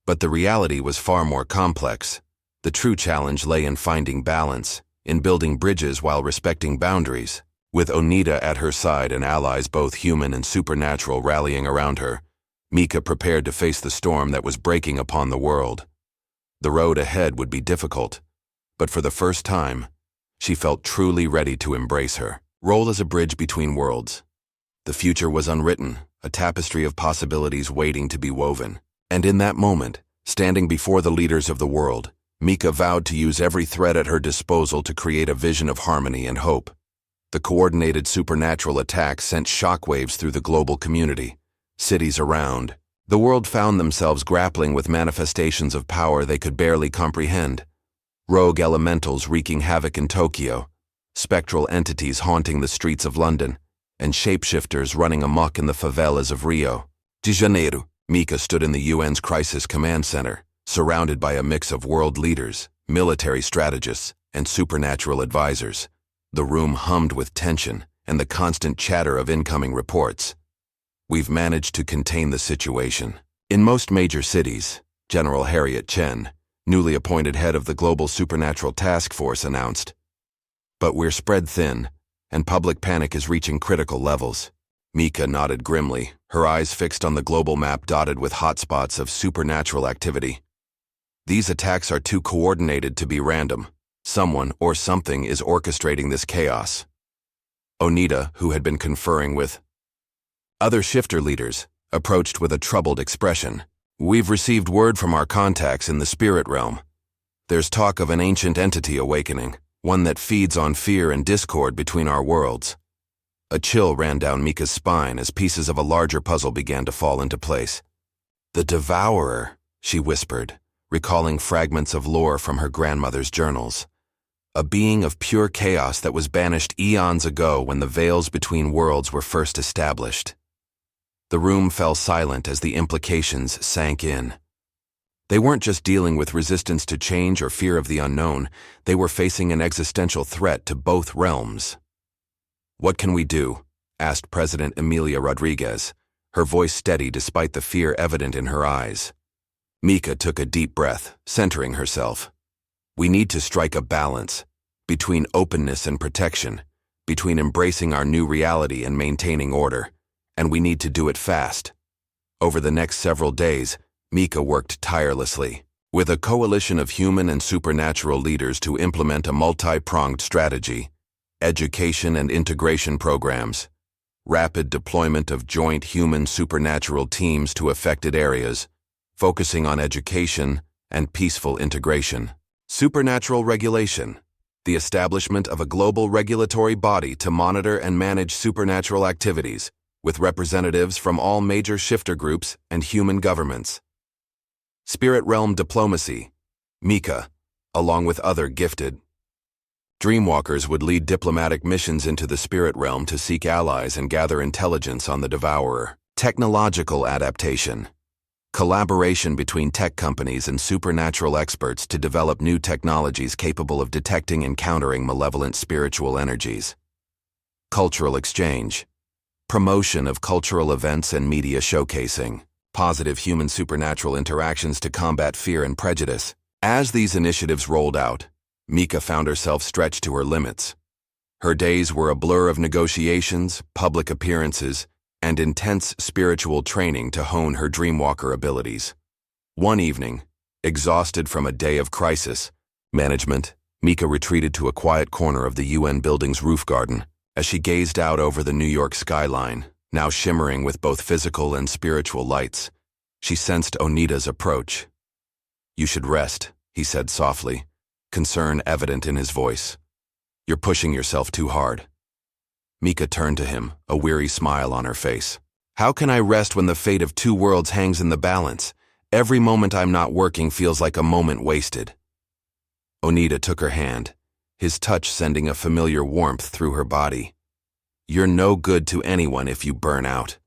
S1: But the reality was far more complex. The true challenge lay in finding balance, in building bridges while respecting boundaries. With Onita at her side and allies both human and supernatural rallying around her, Mika prepared to face the storm that was breaking upon the world. The road ahead would be difficult, but for the first time, she felt truly ready to embrace her role as a bridge between worlds. The future was unwritten, a tapestry of possibilities waiting to be woven. And in that moment, standing before the leaders of the world, Mika vowed to use every thread at her disposal to create a vision of harmony and hope. The coordinated supernatural attack sent shockwaves through the global community. Cities around the world found themselves grappling with manifestations of power they could barely comprehend. Rogue elementals wreaking havoc in Tokyo, spectral entities haunting the streets of London, and shapeshifters running amok in the favelas of Rio de Janeiro. Mika stood in the UN's Crisis Command Center, surrounded by a mix of world leaders, military strategists, and supernatural advisors. The room hummed with tension and the constant chatter of incoming reports. "We've managed to contain the situation." In most major cities, General Harriet Chen, newly appointed head of the Global Supernatural Task Force, announced. "But we're spread thin, and public panic is reaching critical levels." Mika nodded grimly, her eyes fixed on the global map dotted with hotspots of supernatural activity. "These attacks are too coordinated to be random. Someone or something is orchestrating this chaos." Onita, who had been conferring with other shifter leaders, approached with a troubled expression. "We've received word from our contacts in the spirit realm. There's talk of an ancient entity awakening, one that feeds on fear and discord between our worlds." A chill ran down Mika's spine as pieces of a larger puzzle began to fall into place. "The devourer," she whispered, recalling fragments of lore from her grandmother's journals. A being of pure chaos that was banished eons ago when the veils between worlds were first established. The room fell silent as the implications sank in. They weren't just dealing with resistance to change or fear of the unknown, they were facing an existential threat to both realms. "What can we do?" asked President Emilia Rodriguez, her voice steady despite the fear evident in her eyes. Mika took a deep breath, centering herself. "We need to strike a balance between openness and protection, between embracing our new reality and maintaining order, and we need to do it fast." Over the next several days, Mika worked tirelessly, with a coalition of human and supernatural leaders to implement a multi-pronged strategy: education and integration programs, rapid deployment of joint human-supernatural teams to affected areas, focusing on education and peaceful integration, supernatural regulation, the establishment of a global regulatory body to monitor and manage supernatural activities, with representatives from all major shifter groups and human governments. Spirit realm diplomacy. Mika, along with other gifted Dreamwalkers, would lead diplomatic missions into the spirit realm to seek allies and gather intelligence on the devourer. Technological adaptation. Collaboration between tech companies and supernatural experts to develop new technologies capable of detecting and countering malevolent spiritual energies. Cultural exchange. Promotion of cultural events and media showcasing positive human-supernatural interactions to combat fear and prejudice. As these initiatives rolled out, Mika found herself stretched to her limits. Her days were a blur of negotiations, public appearances, and intense spiritual training to hone her Dreamwalker abilities. One evening, exhausted from a day of crisis management Mika retreated to a quiet corner of the UN building's roof garden as she gazed out over the New York skyline, now shimmering with both physical and spiritual lights. She sensed Onita's approach. "You should rest," he said softly, concern evident in his voice. "You're pushing yourself too hard." Mika turned to him, a weary smile on her face. "How can I rest when the fate of two worlds hangs in the balance? Every moment I'm not working feels like a moment wasted." Onita took her hand, his touch sending a familiar warmth through her body. "You're no good to anyone if you burn out.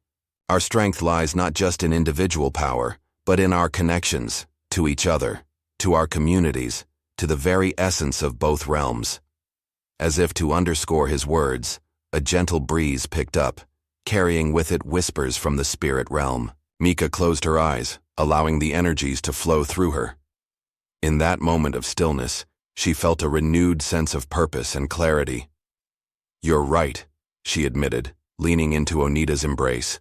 S1: Our strength lies not just in individual power, but in our connections, to each other, to our communities, to the very essence of both realms." As if to underscore his words, a gentle breeze picked up, carrying with it whispers from the spirit realm. Mika closed her eyes, allowing the energies to flow through her. In that moment of stillness, she felt a renewed sense of purpose and clarity. "You're right," she admitted, leaning into Onita's embrace.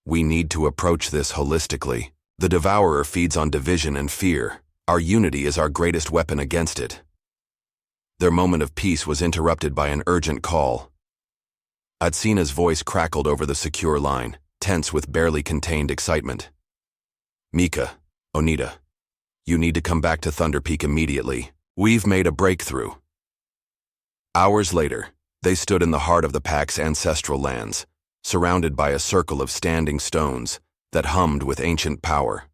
S1: "We need to approach this holistically. The devourer feeds on division and fear. Our unity is our greatest weapon against it." Their moment of peace was interrupted by an urgent call. Atsina's voice crackled over the secure line, tense with barely contained excitement. "Mika, Onita, you need to come back to Thunder Peak immediately. We've made a breakthrough." Hours later, they stood in the heart of the pack's ancestral lands, surrounded by a circle of standing stones that hummed with ancient power.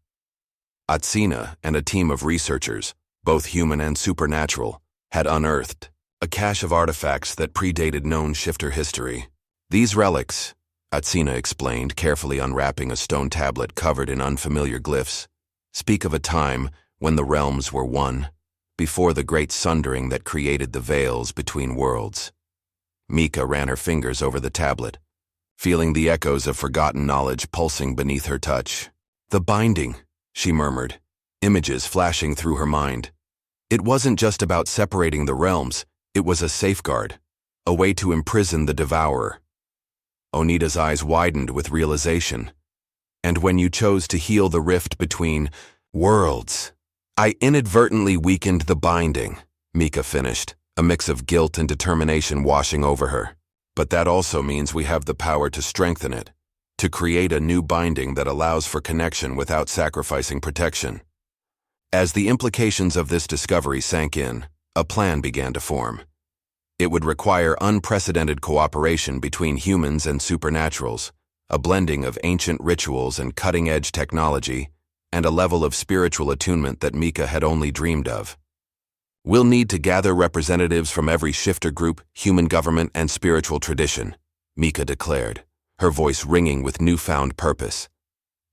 S1: Atsina and a team of researchers, both human and supernatural, had unearthed a cache of artifacts that predated known shifter history. "These relics," Atsina explained, carefully unwrapping a stone tablet covered in unfamiliar glyphs, "speak of a time when the realms were one, before the great sundering that created the veils between worlds." Mika ran her fingers over the tablet, feeling the echoes of forgotten knowledge pulsing beneath her touch. "The binding," she murmured, images flashing through her mind. It wasn't just about separating the realms, it was a safeguard, a way to imprison the devourer. Onita's eyes widened with realization. "And when you chose to heal the rift between worlds, I inadvertently weakened the binding," Mika finished, a mix of guilt and determination washing over her. "But that also means we have the power to strengthen it, to create a new binding that allows for connection without sacrificing protection." As the implications of this discovery sank in, a plan began to form. It would require unprecedented cooperation between humans and supernaturals, a blending of ancient rituals and cutting-edge technology, and a level of spiritual attunement that Mika had only dreamed of. "We'll need to gather representatives from every shifter group, human government, and spiritual tradition," Mika declared, her voice ringing with newfound purpose.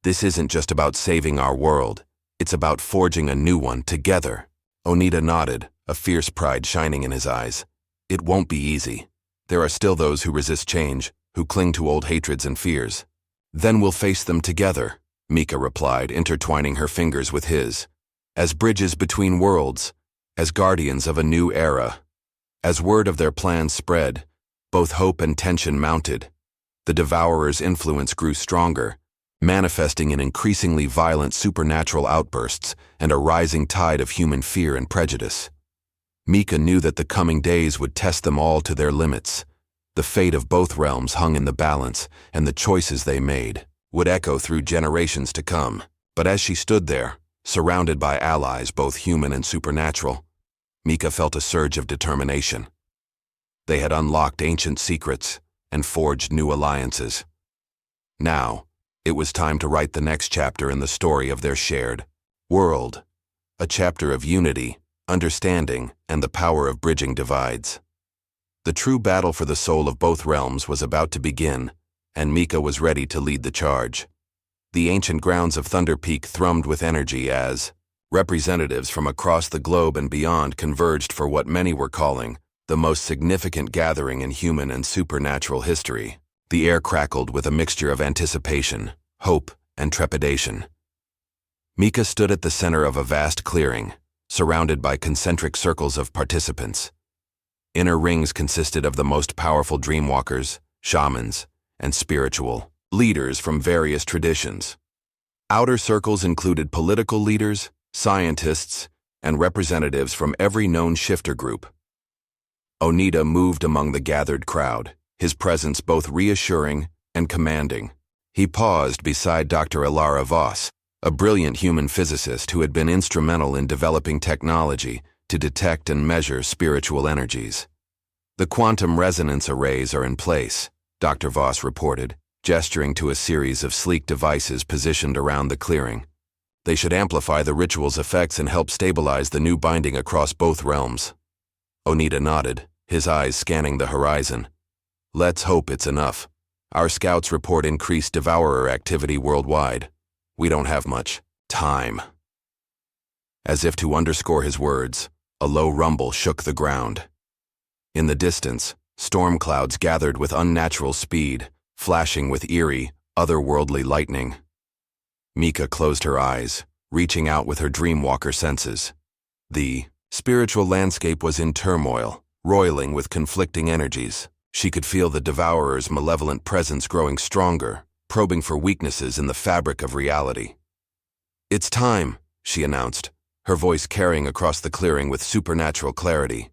S1: "This isn't just about saving our world. It's about forging a new one together." Onita nodded, a fierce pride shining in his eyes. "It won't be easy. There are still those who resist change, who cling to old hatreds and fears. Then we'll face them together," Mika replied, intertwining her fingers with his. "As bridges between worlds, as guardians of a new era." As word of their plans spread, both hope and tension mounted. The devourer's influence grew stronger, manifesting in increasingly violent supernatural outbursts and a rising tide of human fear and prejudice. Mika knew that the coming days would test them all to their limits. The fate of both realms hung in the balance, and the choices they made would echo through generations to come. But as she stood there, surrounded by allies both human and supernatural, Mika felt a surge of determination. They had unlocked ancient secrets and forged new alliances. Now, it was time to write the next chapter in the story of their shared world, a chapter of unity, understanding, and the power of bridging divides. The true battle for the soul of both realms was about to begin, and Mika was ready to lead the charge. The ancient grounds of Thunder Peak thrummed with energy as representatives from across the globe and beyond converged for what many were calling the most significant gathering in human and supernatural history. The air crackled with a mixture of anticipation, hope, and trepidation. Mika stood at the center of a vast clearing, surrounded by concentric circles of participants. Inner rings consisted of the most powerful dreamwalkers, shamans, and spiritual leaders from various traditions. Outer circles included political leaders, scientists, and representatives from every known shifter group. Onita moved among the gathered crowd, his presence both reassuring and commanding. He paused beside Dr. Ilara Voss, a brilliant human physicist who had been instrumental in developing technology to detect and measure spiritual energies. "The quantum resonance arrays are in place," Dr. Voss reported, gesturing to a series of sleek devices positioned around the clearing. "They should amplify the ritual's effects and help stabilize the new binding across both realms." Onita nodded, his eyes scanning the horizon. "Let's hope it's enough. Our scouts report increased devourer activity worldwide. We don't have much time." As if to underscore his words, a low rumble shook the ground. In the distance, storm clouds gathered with unnatural speed, flashing with eerie, otherworldly lightning. Mika closed her eyes, reaching out with her dreamwalker senses. The spiritual landscape was in turmoil, roiling with conflicting energies. She could feel the devourer's malevolent presence growing stronger, probing for weaknesses in the fabric of reality. "It's time," she announced, her voice carrying across the clearing with supernatural clarity.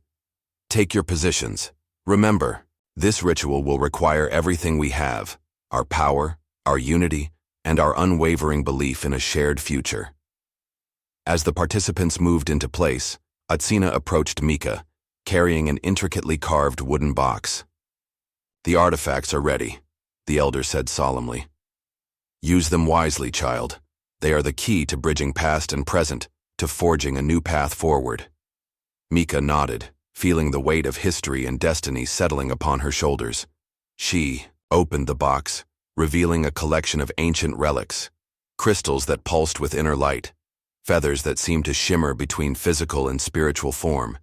S1: "Take your positions. Remember, this ritual will require everything we have: our power, our unity, and our unwavering belief in a shared future." As the participants moved into place, Atsina approached Mika, carrying an intricately carved wooden box. "The artifacts are ready," the elder said solemnly. "Use them wisely, child. They are the key to bridging past and present, to forging a new path forward." Mika nodded, feeling the weight of history and destiny settling upon her shoulders. She opened the box, revealing a collection of ancient relics, crystals that pulsed with inner light, feathers that seemed to shimmer between physical and spiritual form,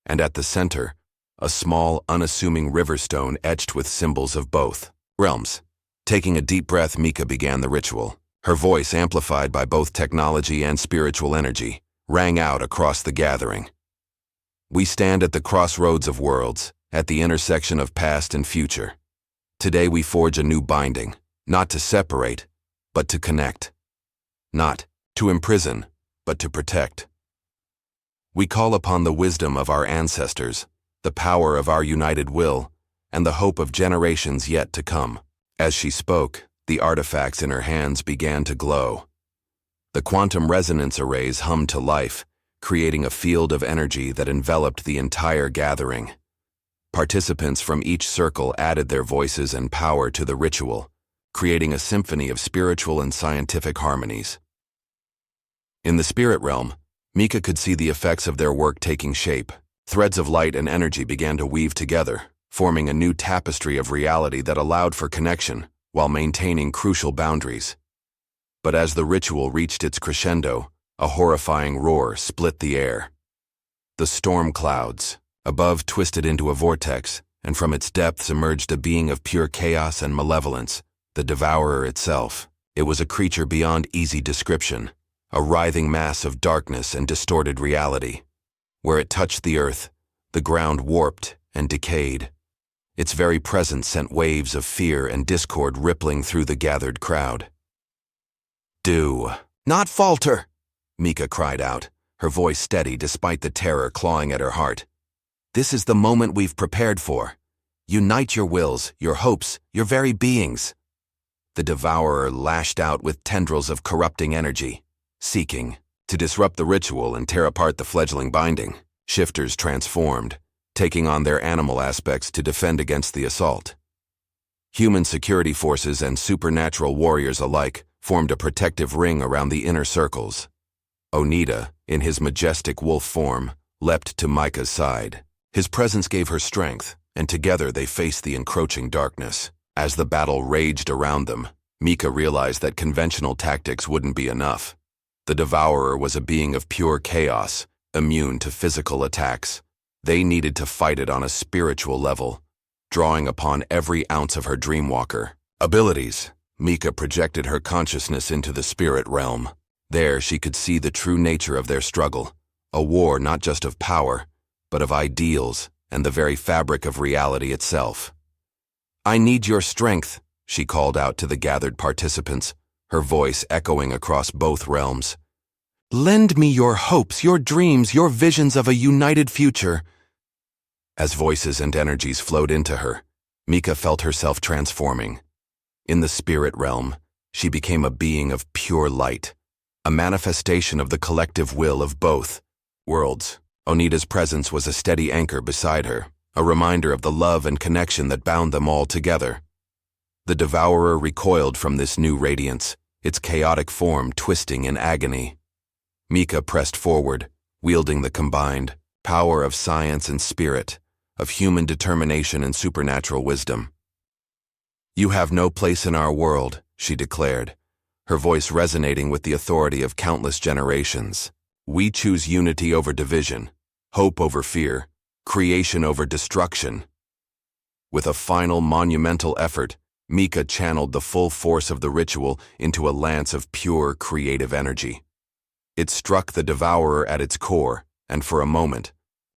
S1: and at the center, a small, unassuming riverstone etched with symbols of both realms. Taking a deep breath, Mika began the ritual. Her voice, amplified by both technology and spiritual energy, rang out across the gathering. "We stand at the crossroads of worlds, at the intersection of past and future. Today we forge a new binding, not to separate, but to connect. Not to imprison, but to protect. We call upon the wisdom of our ancestors, the power of our united will, and the hope of generations yet to come." As she spoke, the artifacts in her hands began to glow. The quantum resonance arrays hummed to life, creating a field of energy that enveloped the entire gathering. Participants from each circle added their voices and power to the ritual, creating a symphony of spiritual and scientific harmonies. In the spirit realm, Mika could see the effects of their work taking shape. Threads of light and energy began to weave together, forming a new tapestry of reality that allowed for connection while maintaining crucial boundaries. But as the ritual reached its crescendo, a horrifying roar split the air. The storm clouds above twisted into a vortex, and from its depths emerged a being of pure chaos and malevolence, the devourer itself. It was a creature beyond easy description, a writhing mass of darkness and distorted reality. Where it touched the earth, the ground warped and decayed. Its very presence sent waves of fear and discord rippling through the gathered crowd. "Do not falter," Mika cried out, her voice steady despite the terror clawing at her heart. "This is the moment we've prepared for. Unite your wills, your hopes, your very beings." The devourer lashed out with tendrils of corrupting energy, seeking to disrupt the ritual and tear apart the fledgling binding. Shifters transformed, taking on their animal aspects to defend against the assault. Human security forces and supernatural warriors alike formed a protective ring around the inner circles. Onita, in his majestic wolf form, leapt to Mika's side. His presence gave her strength, and together they faced the encroaching darkness. As the battle raged around them, Mika realized that conventional tactics wouldn't be enough. The devourer was a being of pure chaos, immune to physical attacks. They needed to fight it on a spiritual level, drawing upon every ounce of her dreamwalker abilities. Mika projected her consciousness into the spirit realm. There she could see the true nature of their struggle, a war not just of power, but of ideals and the very fabric of reality itself. "I need your strength," she called out to the gathered participants, her voice echoing across both realms. Lend me your hopes, your dreams, your visions of a united future. As voices and energies flowed into her, Mika felt herself transforming. In the spirit realm, she became a being of pure light, a manifestation of the collective will of both worlds. Onita's presence was a steady anchor beside her, a reminder of the love and connection that bound them all together. The devourer recoiled from this new radiance, its chaotic form twisting in agony. Mika pressed forward, wielding the combined power of science and spirit, of human determination and supernatural wisdom. "You have no place in our world," she declared, her voice resonating with the authority of countless generations. "We choose unity over division, hope over fear, creation over destruction." With a final monumental effort, Mika channeled the full force of the ritual into a lance of pure creative energy. It struck the devourer at its core, and for a moment,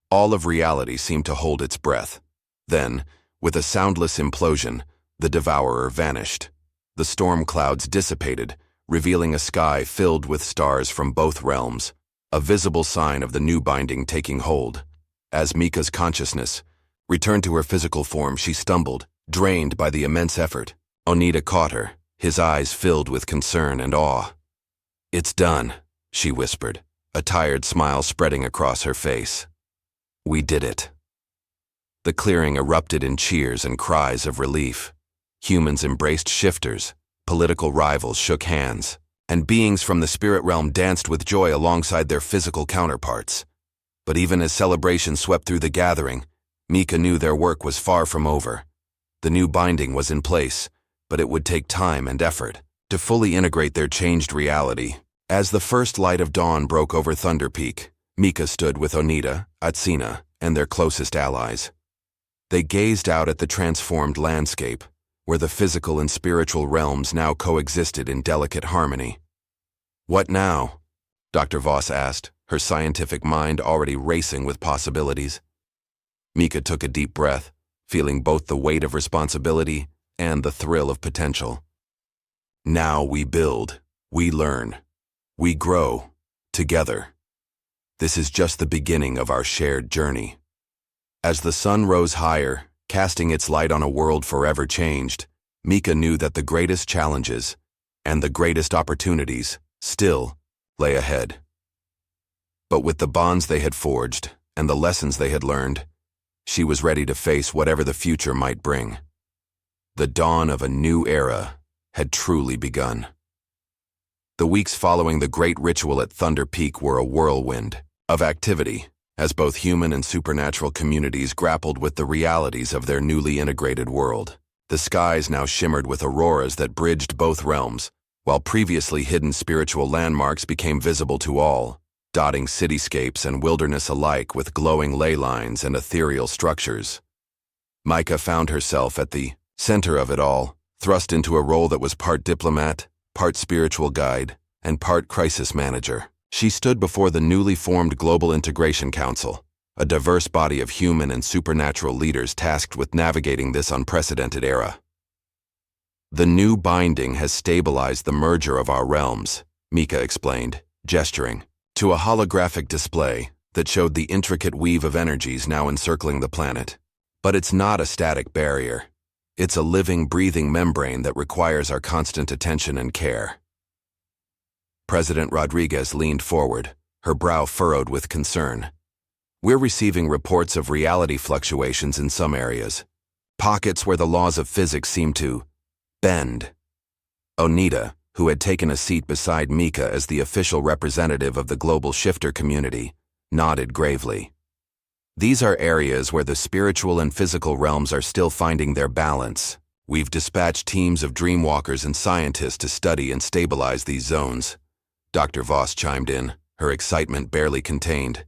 S1: all of reality seemed to hold its breath. Then, with a soundless implosion, the devourer vanished. The storm clouds dissipated, revealing a sky filled with stars from both realms, a visible sign of the new binding taking hold. As Mika's consciousness returned to her physical form, she stumbled, drained by the immense effort. Onita caught her, his eyes filled with concern and awe. "It's done," she whispered, a tired smile spreading across her face. "We did it." The clearing erupted in cheers and cries of relief. Humans embraced shifters, political rivals shook hands, and beings from the spirit realm danced with joy alongside their physical counterparts. But even as celebration swept through the gathering, Mika knew their work was far from over. The new binding was in place, but it would take time and effort to fully integrate their changed reality. As the first light of dawn broke over Thunder Peak, Mika stood with Onita, Atsina, and their closest allies. They gazed out at the transformed landscape, where the physical and spiritual realms now coexisted in delicate harmony. "What now?" Dr. Voss asked, her scientific mind already racing with possibilities. Mika took a deep breath, feeling both the weight of responsibility and the thrill of potential. "Now we build, we learn, we grow, together. This is just the beginning of our shared journey." As the sun rose higher, casting its light on a world forever changed, Mika knew that the greatest challenges and the greatest opportunities still lay ahead. But with the bonds they had forged and the lessons they had learned, she was ready to face whatever the future might bring. The dawn of a new era had truly begun. The weeks following the great ritual at Thunder Peak were a whirlwind of activity, as both human and supernatural communities grappled with the realities of their newly integrated world. The skies now shimmered with auroras that bridged both realms, while previously hidden spiritual landmarks became visible to all, dotting cityscapes and wilderness alike with glowing ley lines and ethereal structures. Mika found herself at the center of it all, thrust into a role that was part diplomat, part spiritual guide, and part crisis manager. She stood before the newly formed Global Integration Council, a diverse body of human and supernatural leaders tasked with navigating this unprecedented era. "The new binding has stabilized the merger of our realms," Mika explained, gesturing to a holographic display that showed the intricate weave of energies now encircling the planet. "But it's not a static barrier. It's a living, breathing membrane that requires our constant attention and care." President Rodriguez leaned forward, her brow furrowed with concern. "We're receiving reports of reality fluctuations in some areas, pockets where the laws of physics seem to bend." Onita, who had taken a seat beside Mika as the official representative of the global shifter community, nodded gravely. "These are areas where the spiritual and physical realms are still finding their balance. We've dispatched teams of dreamwalkers and scientists to study and stabilize these zones." Dr. Voss chimed in, her excitement barely contained.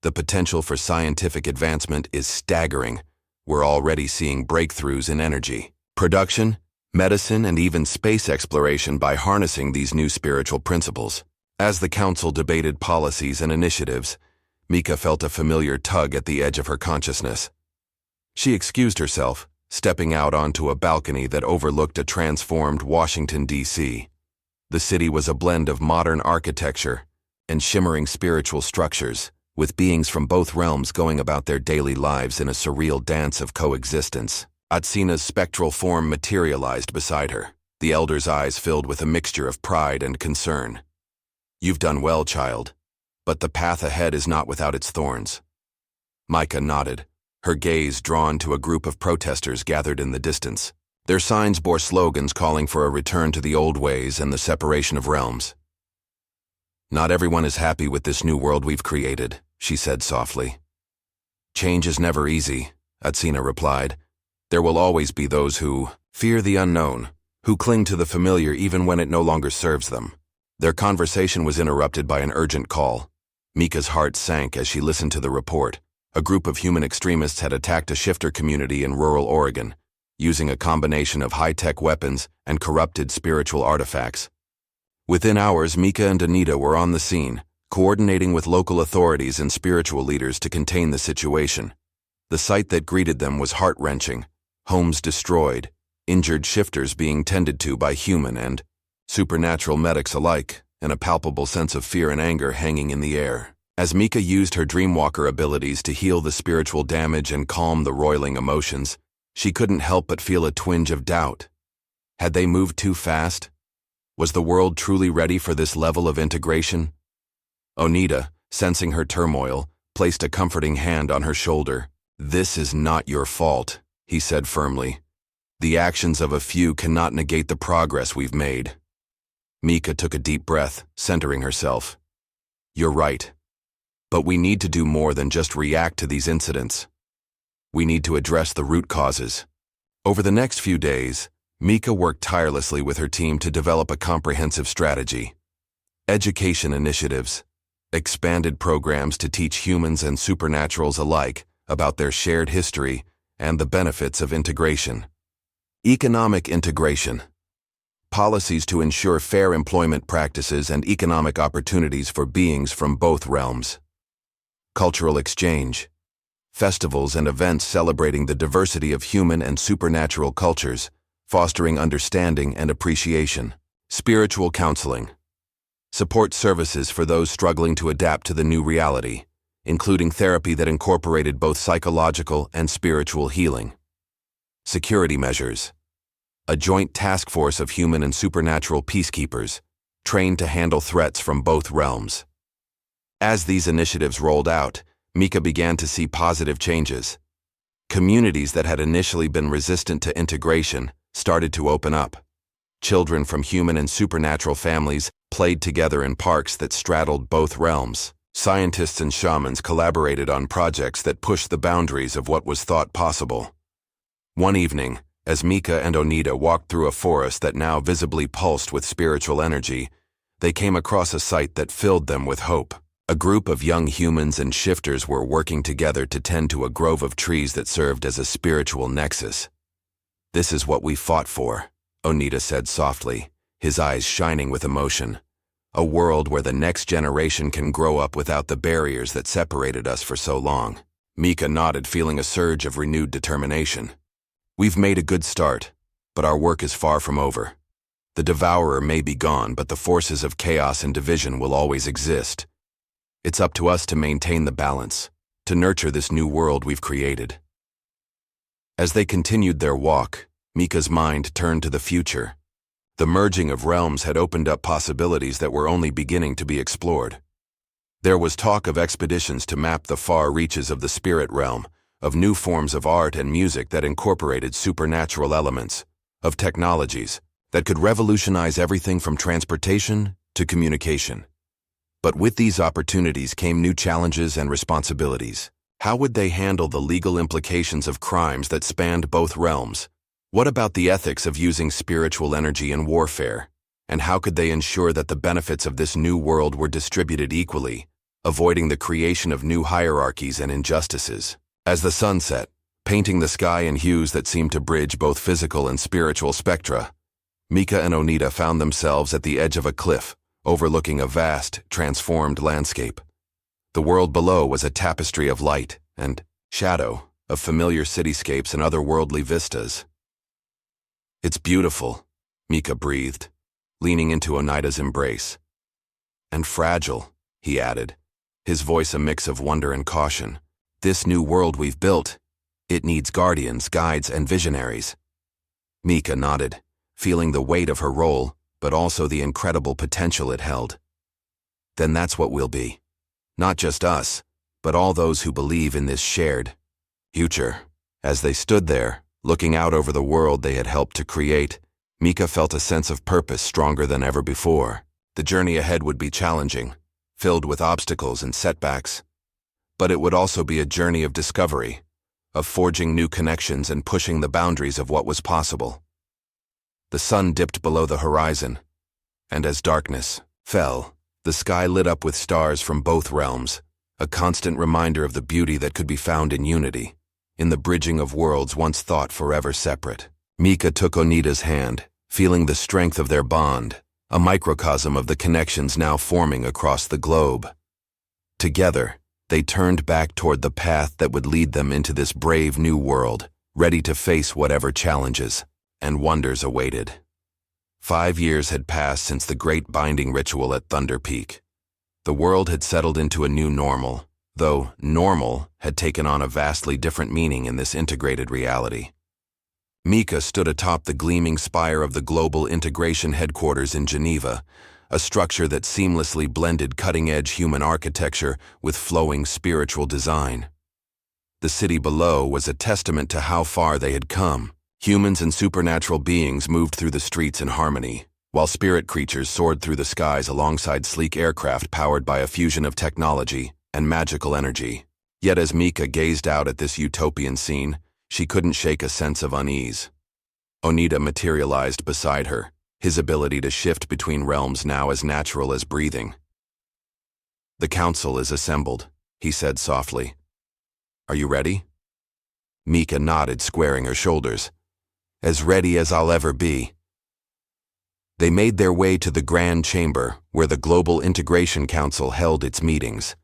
S1: "The potential for scientific advancement is staggering. We're already seeing breakthroughs in energy, production, medicine, and even space exploration by harnessing these new spiritual principles." As the council debated policies and initiatives, Mika felt a familiar tug at the edge of her consciousness. She excused herself, stepping out onto a balcony that overlooked a transformed Washington, D.C. The city was a blend of modern architecture, and shimmering spiritual structures, with beings from both realms going about their daily lives in a surreal dance of coexistence. Atsina's spectral form materialized beside her, the elder's eyes filled with a mixture of pride and concern. "You've done well, child, but the path ahead is not without its thorns." Micah nodded, her gaze drawn to a group of protesters gathered in the distance. Their signs bore slogans calling for a return to the old ways and the separation of realms. "Not everyone is happy with this new world we've created," she said softly. "Change is never easy," Atsina replied. "There will always be those who fear the unknown, who cling to the familiar even when it no longer serves them." Their conversation was interrupted by an urgent call. Mika's heart sank as she listened to the report. A group of human extremists had attacked a shifter community in rural Oregon, using a combination of high-tech weapons and corrupted spiritual artifacts. Within hours, Mika and Anita were on the scene, coordinating with local authorities and spiritual leaders to contain the situation. The sight that greeted them was heart-wrenching: homes destroyed, injured shifters being tended to by human and supernatural medics alike, and a palpable sense of fear and anger hanging in the air. As Mika used her Dreamwalker abilities to heal the spiritual damage and calm the roiling emotions, she couldn't help but feel a twinge of doubt. Had they moved too fast? Was the world truly ready for this level of integration? Onita, sensing her turmoil, placed a comforting hand on her shoulder. "This is not your fault," he said firmly. "The actions of a few cannot negate the progress we've made." Mika took a deep breath, centering herself. "You're right. But we need to do more than just react to these incidents. We need to address the root causes." Over the next few days, Mika worked tirelessly with her team to develop a comprehensive strategy. Education initiatives, expanded programs to teach humans and supernaturals alike about their shared history and the benefits of integration. Economic integration, policies to ensure fair employment practices and economic opportunities for beings from both realms. Cultural exchange, festivals and events celebrating the diversity of human and supernatural cultures, fostering understanding and appreciation. Spiritual counseling, support services for those struggling to adapt to the new reality, including therapy that incorporated both psychological and spiritual healing. Security measures, a joint task force of human and supernatural peacekeepers, trained to handle threats from both realms. As these initiatives rolled out, Mika began to see positive changes. Communities that had initially been resistant to integration started to open up. Children from human and supernatural families played together in parks that straddled both realms. Scientists and shamans collaborated on projects that pushed the boundaries of what was thought possible. One evening, as Mika and Onita walked through a forest that now visibly pulsed with spiritual energy, they came across a sight that filled them with hope. A group of young humans and shifters were working together to tend to a grove of trees that served as a spiritual nexus. "This is what we fought for," Onita said softly, his eyes shining with emotion. "A world where the next generation can grow up without the barriers that separated us for so long." Mika nodded, feeling a surge of renewed determination. "We've made a good start, but our work is far from over. The devourer may be gone, but the forces of chaos and division will always exist. It's up to us to maintain the balance, to nurture this new world we've created." As they continued their walk, Mika's mind turned to the future. The merging of realms had opened up possibilities that were only beginning to be explored. There was talk of expeditions to map the far reaches of the spirit realm, of new forms of art and music that incorporated supernatural elements, of technologies that could revolutionize everything from transportation to communication. But with these opportunities came new challenges and responsibilities. How would they handle the legal implications of crimes that spanned both realms? What about the ethics of using spiritual energy in warfare? And how could they ensure that the benefits of this new world were distributed equally, avoiding the creation of new hierarchies and injustices? As the sun set, painting the sky in hues that seemed to bridge both physical and spiritual spectra, Mika and Onita found themselves at the edge of a cliff, overlooking a vast, transformed landscape. The world below was a tapestry of light and shadow, of familiar cityscapes and otherworldly vistas. "It's beautiful," Mika breathed, leaning into Onita's embrace. "And fragile," he added, his voice a mix of wonder and caution. "This new world we've built, it needs guardians, guides, and visionaries." Mika nodded, feeling the weight of her role, but also the incredible potential it held. "Then that's what we'll be. Not just us, but all those who believe in this shared future." As they stood there, looking out over the world they had helped to create, Mika felt a sense of purpose stronger than ever before. The journey ahead would be challenging, filled with obstacles and setbacks. But it would also be a journey of discovery, of forging new connections and pushing the boundaries of what was possible. The sun dipped below the horizon, and as darkness fell, the sky lit up with stars from both realms, a constant reminder of the beauty that could be found in unity, in the bridging of worlds once thought forever separate. Mika took Onita's hand, feeling the strength of their bond, a microcosm of the connections now forming across the globe. Together, they turned back toward the path that would lead them into this brave new world, ready to face whatever challenges and wonders awaited. 5 years had passed since the great binding ritual at Thunder Peak. The world had settled into a new normal, though normal had taken on a vastly different meaning in this integrated reality. Mika stood atop the gleaming spire of the Global Integration Headquarters in Geneva, a structure that seamlessly blended cutting-edge human architecture with flowing spiritual design. The city below was a testament to how far they had come. Humans and supernatural beings moved through the streets in harmony, while spirit creatures soared through the skies alongside sleek aircraft powered by a fusion of technology and magical energy. Yet as Mika gazed out at this utopian scene, she couldn't shake a sense of unease. Onita materialized beside her, his ability to shift between realms now as natural as breathing. "The council is assembled," he said softly. "Are you ready?" Mika nodded, squaring her shoulders. "As ready as I'll ever be." They made their way to the Grand Chamber, where the Global Integration Council held its meetings.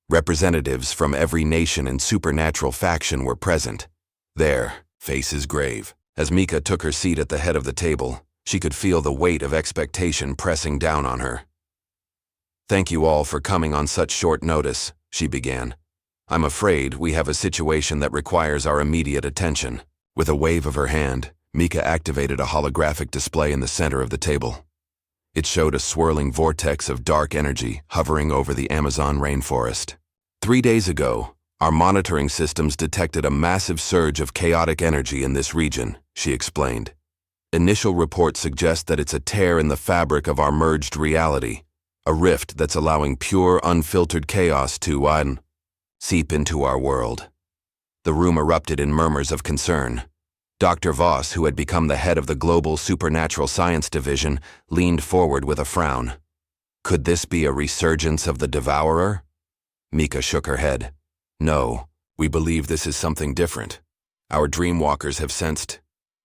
S1: Representatives from every nation and supernatural faction were present. Their faces grave. As Mika took her seat at the head of the table, she could feel the weight of expectation pressing down on her. "Thank you all for coming on such short notice," she began. "I'm afraid we have a situation that requires our immediate attention." With a wave of her hand, Mika activated a holographic display in the center of the table. It showed a swirling vortex of dark energy hovering over the Amazon rainforest. 3 days ago, our monitoring systems detected a massive surge of chaotic energy in this region, she explained. Initial reports suggest that it's a tear in the fabric of our merged reality, a rift that's allowing pure, unfiltered chaos to seep into our world. The room erupted in murmurs of concern. Dr. Voss, who had become the head of the Global Supernatural Science Division, leaned forward with a frown. Could this be a resurgence of the devourer? Mika shook her head. No, we believe this is something different. Our dreamwalkers have sensed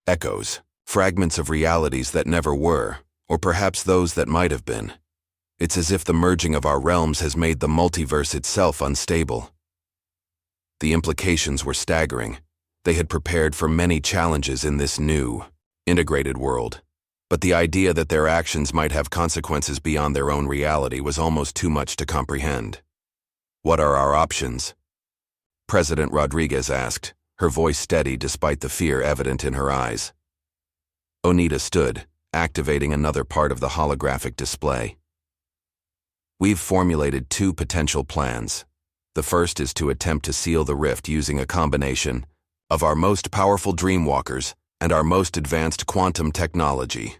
S1: echoes, fragments of realities that never were, or perhaps those that might have been. It's as if the merging of our realms has made the multiverse itself unstable. The implications were staggering. They had prepared for many challenges in this new, integrated world. But the idea that their actions might have consequences beyond their own reality was almost too much to comprehend. What are our options? President Rodriguez asked, her voice steady despite the fear evident in her eyes. Onita stood, activating another part of the holographic display. We've formulated 2 potential plans. The first is to attempt to seal the rift using a combination of our most powerful dreamwalkers and our most advanced quantum technology.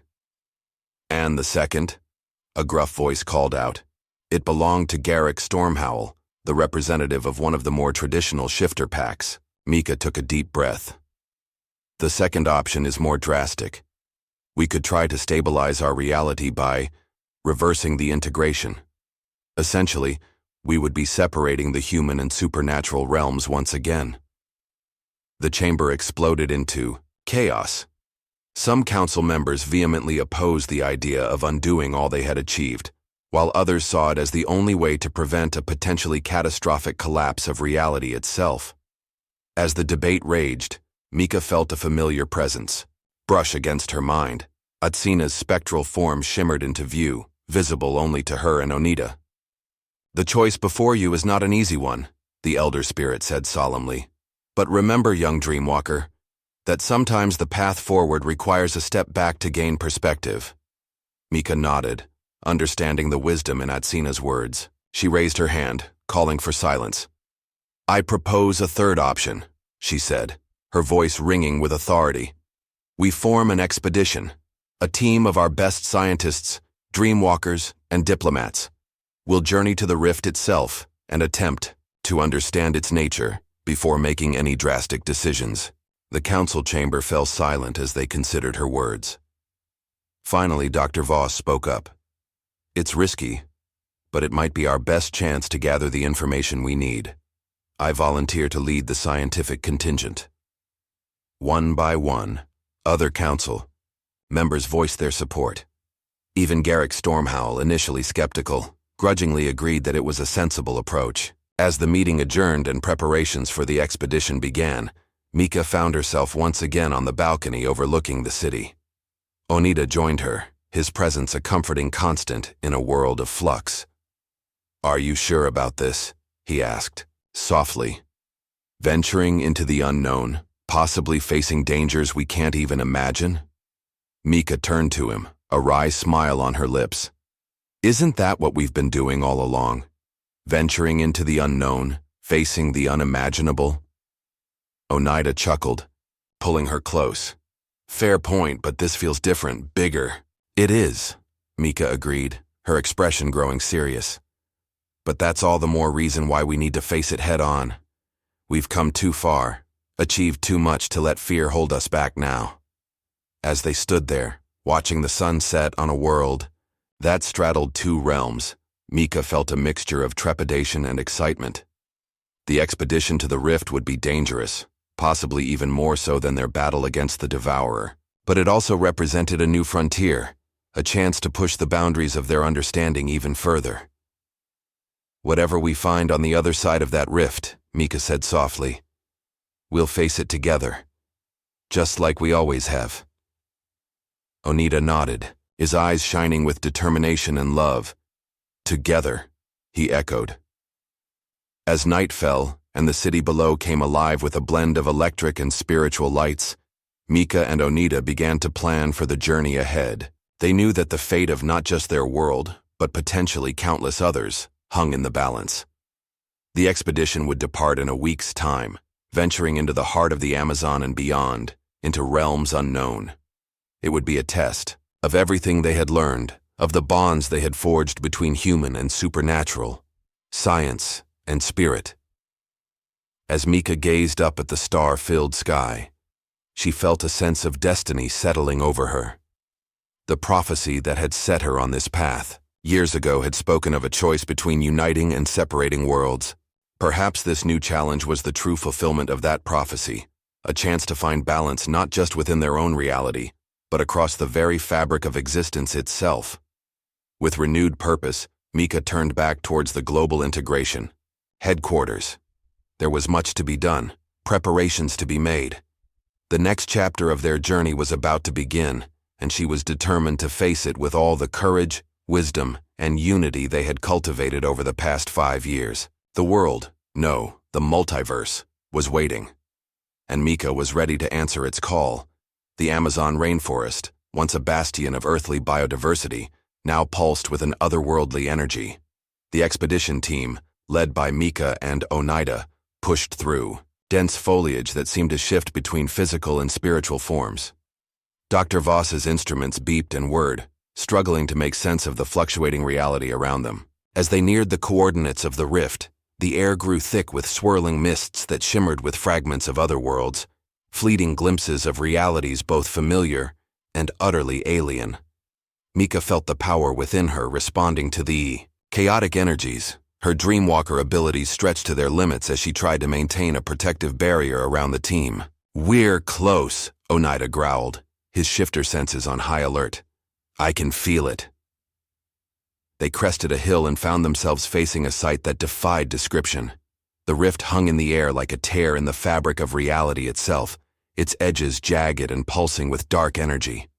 S1: And the second? A gruff voice called out. It belonged to Garrick Stormhowl, the representative of one of the more traditional shifter packs. Mika took a deep breath. The second option is more drastic. We could try to stabilize our reality by reversing the integration. Essentially, we would be separating the human and supernatural realms once again. The chamber exploded into chaos. Some council members vehemently opposed the idea of undoing all they had achieved, while others saw it as the only way to prevent a potentially catastrophic collapse of reality itself. As the debate raged, Mika felt a familiar presence brush against her mind. Atsina's spectral form shimmered into view, visible only to her and Onita. The choice before you is not an easy one, the elder spirit said solemnly. But remember, young dreamwalker, that sometimes the path forward requires a step back to gain perspective. Mika nodded, understanding the wisdom in Atsina's words. She raised her hand, calling for silence. I propose a third option, she said, her voice ringing with authority. We form an expedition, a team of our best scientists, dreamwalkers, and diplomats. We'll journey to the rift itself and attempt to understand its nature before making any drastic decisions. The council chamber fell silent as they considered her words. Finally, Dr. Voss spoke up. It's risky, but it might be our best chance to gather the information we need. I volunteer to lead the scientific contingent. One by one, other council members voiced their support. Even Garrick Stormhowl, initially skeptical, grudgingly agreed that it was a sensible approach. As the meeting adjourned and preparations for the expedition began, Mika found herself once again on the balcony overlooking the city. Onita joined her, his presence a comforting constant in a world of flux. Are you sure about this? He asked, softly. Venturing into the unknown, possibly facing dangers we can't even imagine? Mika turned to him, a wry smile on her lips. Isn't that what we've been doing all along? Venturing into the unknown, facing the unimaginable? Onita chuckled, pulling her close. Fair point, but this feels different, bigger. It is, Mika agreed, her expression growing serious. But that's all the more reason why we need to face it head on. We've come too far, achieved too much to let fear hold us back now. As they stood there, watching the sun set on a world that straddled two realms, Mika felt a mixture of trepidation and excitement. The expedition to the rift would be dangerous, possibly even more so than their battle against the devourer, but it also represented a new frontier, a chance to push the boundaries of their understanding even further. Whatever we find on the other side of that rift, Mika said softly, we'll face it together, just like we always have. Onita nodded, his eyes shining with determination and love. Together, he echoed. As night fell and the city below came alive with a blend of electric and spiritual lights, Mika and Onita began to plan for the journey ahead. They knew that the fate of not just their world, but potentially countless others, hung in the balance. The expedition would depart in a week's time, venturing into the heart of the Amazon and beyond, into realms unknown. It would be a test of everything they had learned, of the bonds they had forged between human and supernatural, science and spirit. As Mika gazed up at the star-filled sky, she felt a sense of destiny settling over her. The prophecy that had set her on this path years ago had spoken of a choice between uniting and separating worlds. Perhaps this new challenge was the true fulfillment of that prophecy, a chance to find balance not just within their own reality, but across the very fabric of existence itself. With renewed purpose, Mika turned back towards the global integration headquarters. There was much to be done, preparations to be made. The next chapter of their journey was about to begin, and she was determined to face it with all the courage, wisdom, and unity they had cultivated over the past 5 years. The world, no, the multiverse, was waiting. And Mika was ready to answer its call. The Amazon rainforest, once a bastion of earthly biodiversity, now pulsed with an otherworldly energy. The expedition team, led by Mika and Onita, pushed through dense foliage that seemed to shift between physical and spiritual forms. Dr. Voss's instruments beeped and whirred, struggling to make sense of the fluctuating reality around them. As they neared the coordinates of the rift, the air grew thick with swirling mists that shimmered with fragments of other worlds, fleeting glimpses of realities both familiar and utterly alien. Mika felt the power within her responding to the chaotic energies. Her dreamwalker abilities stretched to their limits as she tried to maintain a protective barrier around the team. We're close, Onita growled, his shifter senses on high alert. I can feel it. They crested a hill and found themselves facing a sight that defied description. The rift hung in the air like a tear in the fabric of reality itself, its edges jagged and pulsing with dark energy.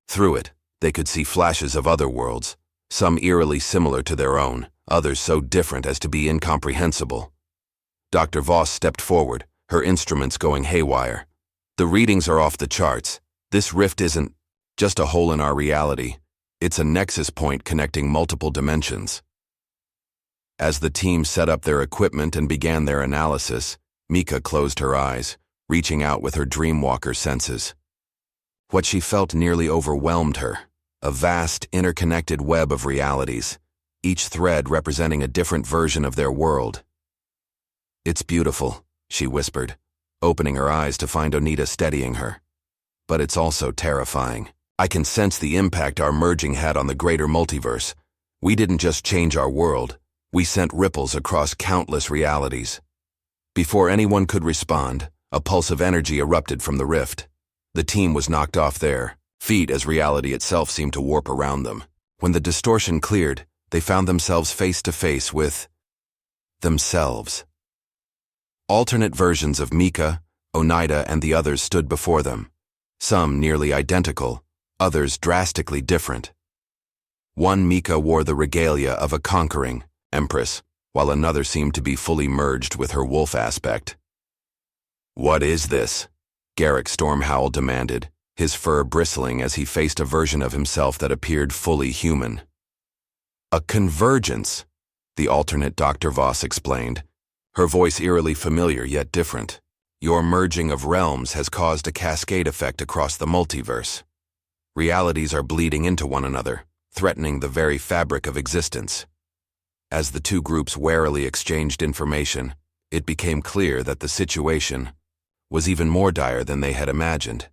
S1: Through it, they could see flashes of other worlds, some eerily similar to their own, others so different as to be incomprehensible. Dr. Voss stepped forward, her instruments going haywire. The readings are off the charts. This rift isn't just a hole in our reality. It's a nexus point connecting multiple dimensions. As the team set up their equipment and began their analysis, Mika closed her eyes, reaching out with her dreamwalker senses. What she felt nearly overwhelmed her, a vast, interconnected web of realities, each thread representing a different version of their world. "It's beautiful," she whispered, opening her eyes to find Onita steadying her. "But it's also terrifying. I can sense the impact our merging had on the greater multiverse. We didn't just change our world, we sent ripples across countless realities." Before anyone could respond, a pulse of energy erupted from the rift. The team was knocked off their feet as reality itself seemed to warp around them. When the distortion cleared, they found themselves face to face with themselves. Alternate versions of Mika, Oneida, and the others stood before them, some nearly identical, others drastically different. One Mika wore the regalia of a conquering empress, while another seemed to be fully merged with her wolf aspect. "What is this?" Garrick Stormhowl demanded, his fur bristling as he faced a version of himself that appeared fully human. "A convergence," the alternate Dr. Voss explained, her voice eerily familiar yet different. "Your merging of realms has caused a cascade effect across the multiverse. Realities are bleeding into one another, threatening the very fabric of existence." As the two groups warily exchanged information, it became clear that the situation was even more dire than they had imagined.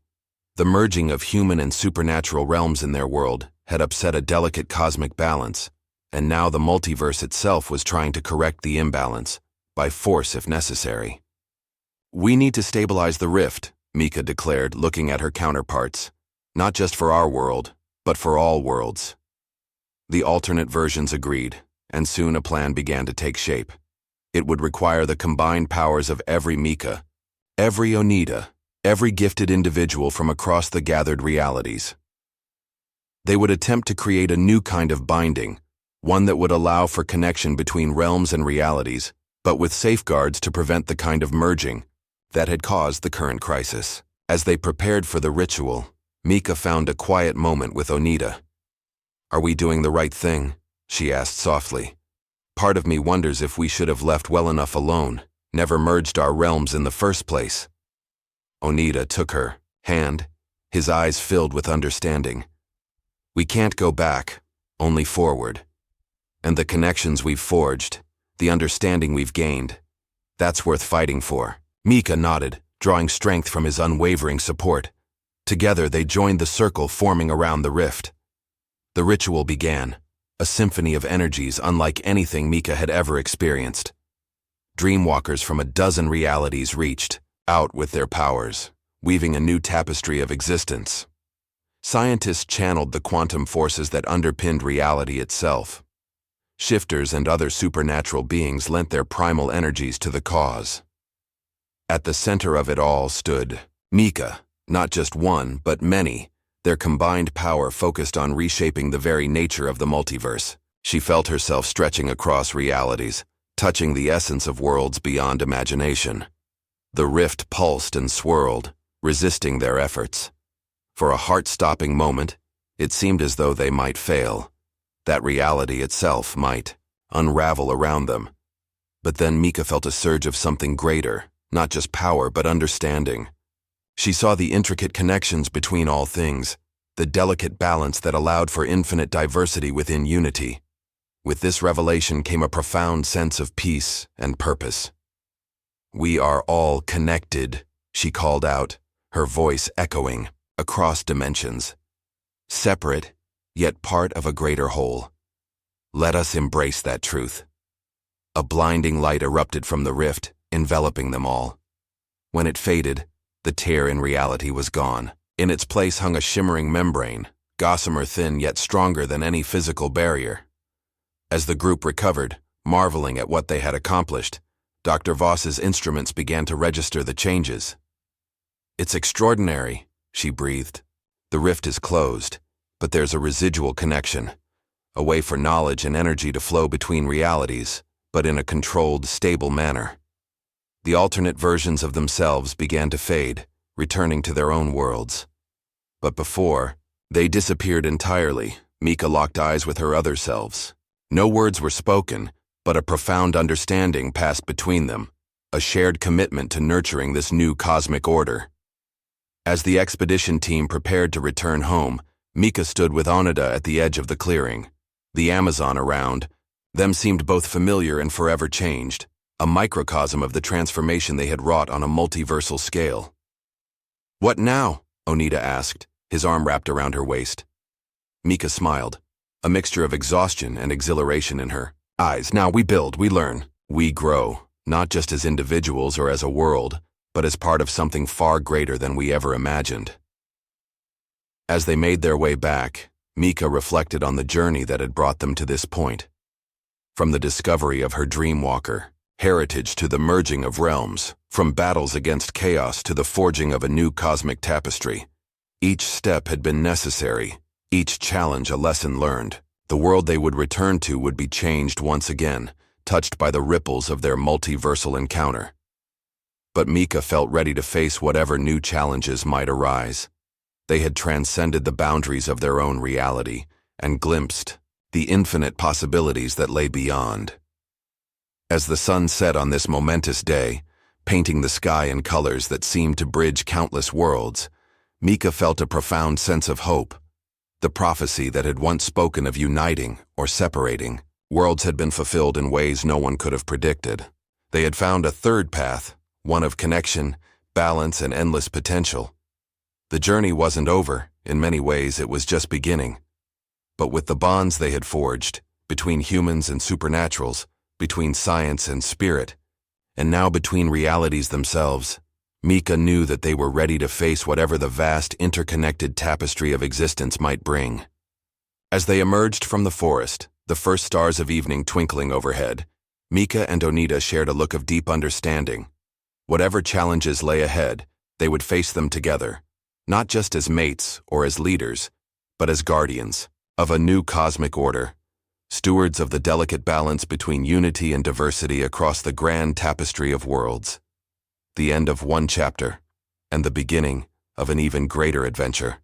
S1: The merging of human and supernatural realms in their world had upset a delicate cosmic balance, and now the multiverse itself was trying to correct the imbalance, by force if necessary. "We need to stabilize the rift," Mika declared, looking at her counterparts. "Not just for our world, but for all worlds." The alternate versions agreed, and soon a plan began to take shape. It would require the combined powers of every Mika, every Oneida, every gifted individual from across the gathered realities. They would attempt to create a new kind of binding, one that would allow for connection between realms and realities, but with safeguards to prevent the kind of merging that had caused the current crisis. As they prepared for the ritual, Mika found a quiet moment with Oneida. "Are we doing the right thing?" she asked softly. "Part of me wonders if we should have left well enough alone, never merged our realms in the first place." Oneida took her hand, his eyes filled with understanding. "We can't go back, only forward. And the connections we've forged, the understanding we've gained, that's worth fighting for." Mika nodded, drawing strength from his unwavering support. Together they joined the circle forming around the rift. The ritual began, a symphony of energies unlike anything Mika had ever experienced. Dreamwalkers from a dozen realities reached out with their powers, weaving a new tapestry of existence. Scientists channeled the quantum forces that underpinned reality itself. Shifters and other supernatural beings lent their primal energies to the cause. At the center of it all stood Mika, not just one, but many, their combined power focused on reshaping the very nature of the multiverse. She felt herself stretching across realities, touching the essence of worlds beyond imagination. The rift pulsed and swirled, resisting their efforts. For a heart-stopping moment, it seemed as though they might fail, that reality itself might unravel around them. But then Mika felt a surge of something greater, not just power but understanding. She saw the intricate connections between all things, the delicate balance that allowed for infinite diversity within unity. With this revelation came a profound sense of peace and purpose. "We are all connected," she called out, her voice echoing across dimensions. "Separate, yet part of a greater whole. Let us embrace that truth." A blinding light erupted from the rift, enveloping them all. When it faded, the tear in reality was gone. In its place hung a shimmering membrane, gossamer thin yet stronger than any physical barrier. As the group recovered, marveling at what they had accomplished, Dr. Voss's instruments began to register the changes. "It's extraordinary," she breathed. "The rift is closed, but there's a residual connection. a way for knowledge and energy to flow between realities, but in a controlled, stable manner. The alternate versions of themselves began to fade, returning to their own worlds. But before they disappeared entirely, Mika locked eyes with her other selves. No words were spoken, but a profound understanding passed between them, a shared commitment to nurturing this new cosmic order. As the expedition team prepared to return home, Mika stood with Onida at the edge of the clearing. The Amazon around them seemed both familiar and forever changed, a microcosm of the transformation they had wrought on a multiversal scale. "What now?" Onida asked, his arm wrapped around her waist. Mika smiled, a mixture of exhaustion and exhilaration in her eyes. "Now we build, we learn, we grow, not just as individuals or as a world, but as part of something far greater than we ever imagined." As they made their way back, Mika reflected on the journey that had brought them to this point. From the discovery of her dreamwalker heritage to the merging of realms, from battles against chaos to the forging of a new cosmic tapestry, each step had been necessary, each challenge a lesson learned. The world they would return to would be changed once again, touched by the ripples of their multiversal encounter. But Mika felt ready to face whatever new challenges might arise. They had transcended the boundaries of their own reality and glimpsed the infinite possibilities that lay beyond. As the sun set on this momentous day, painting the sky in colors that seemed to bridge countless worlds, Mika felt a profound sense of hope. The prophecy that had once spoken of uniting or separating worlds had been fulfilled in ways no one could have predicted. They had found a third path, one of connection, balance, and endless potential. The journey wasn't over. In many ways, it was just beginning. But with the bonds they had forged, between humans and supernaturals, between science and spirit, and now between realities themselves, Mika knew that they were ready to face whatever the vast interconnected tapestry of existence might bring. As they emerged from the forest, the first stars of evening twinkling overhead, Mika and Onida shared a look of deep understanding. Whatever challenges lay ahead, they would face them together, not just as mates or as leaders, but as guardians of a new cosmic order, stewards of the delicate balance between unity and diversity across the grand tapestry of worlds. The end of one chapter, and the beginning of an even greater adventure.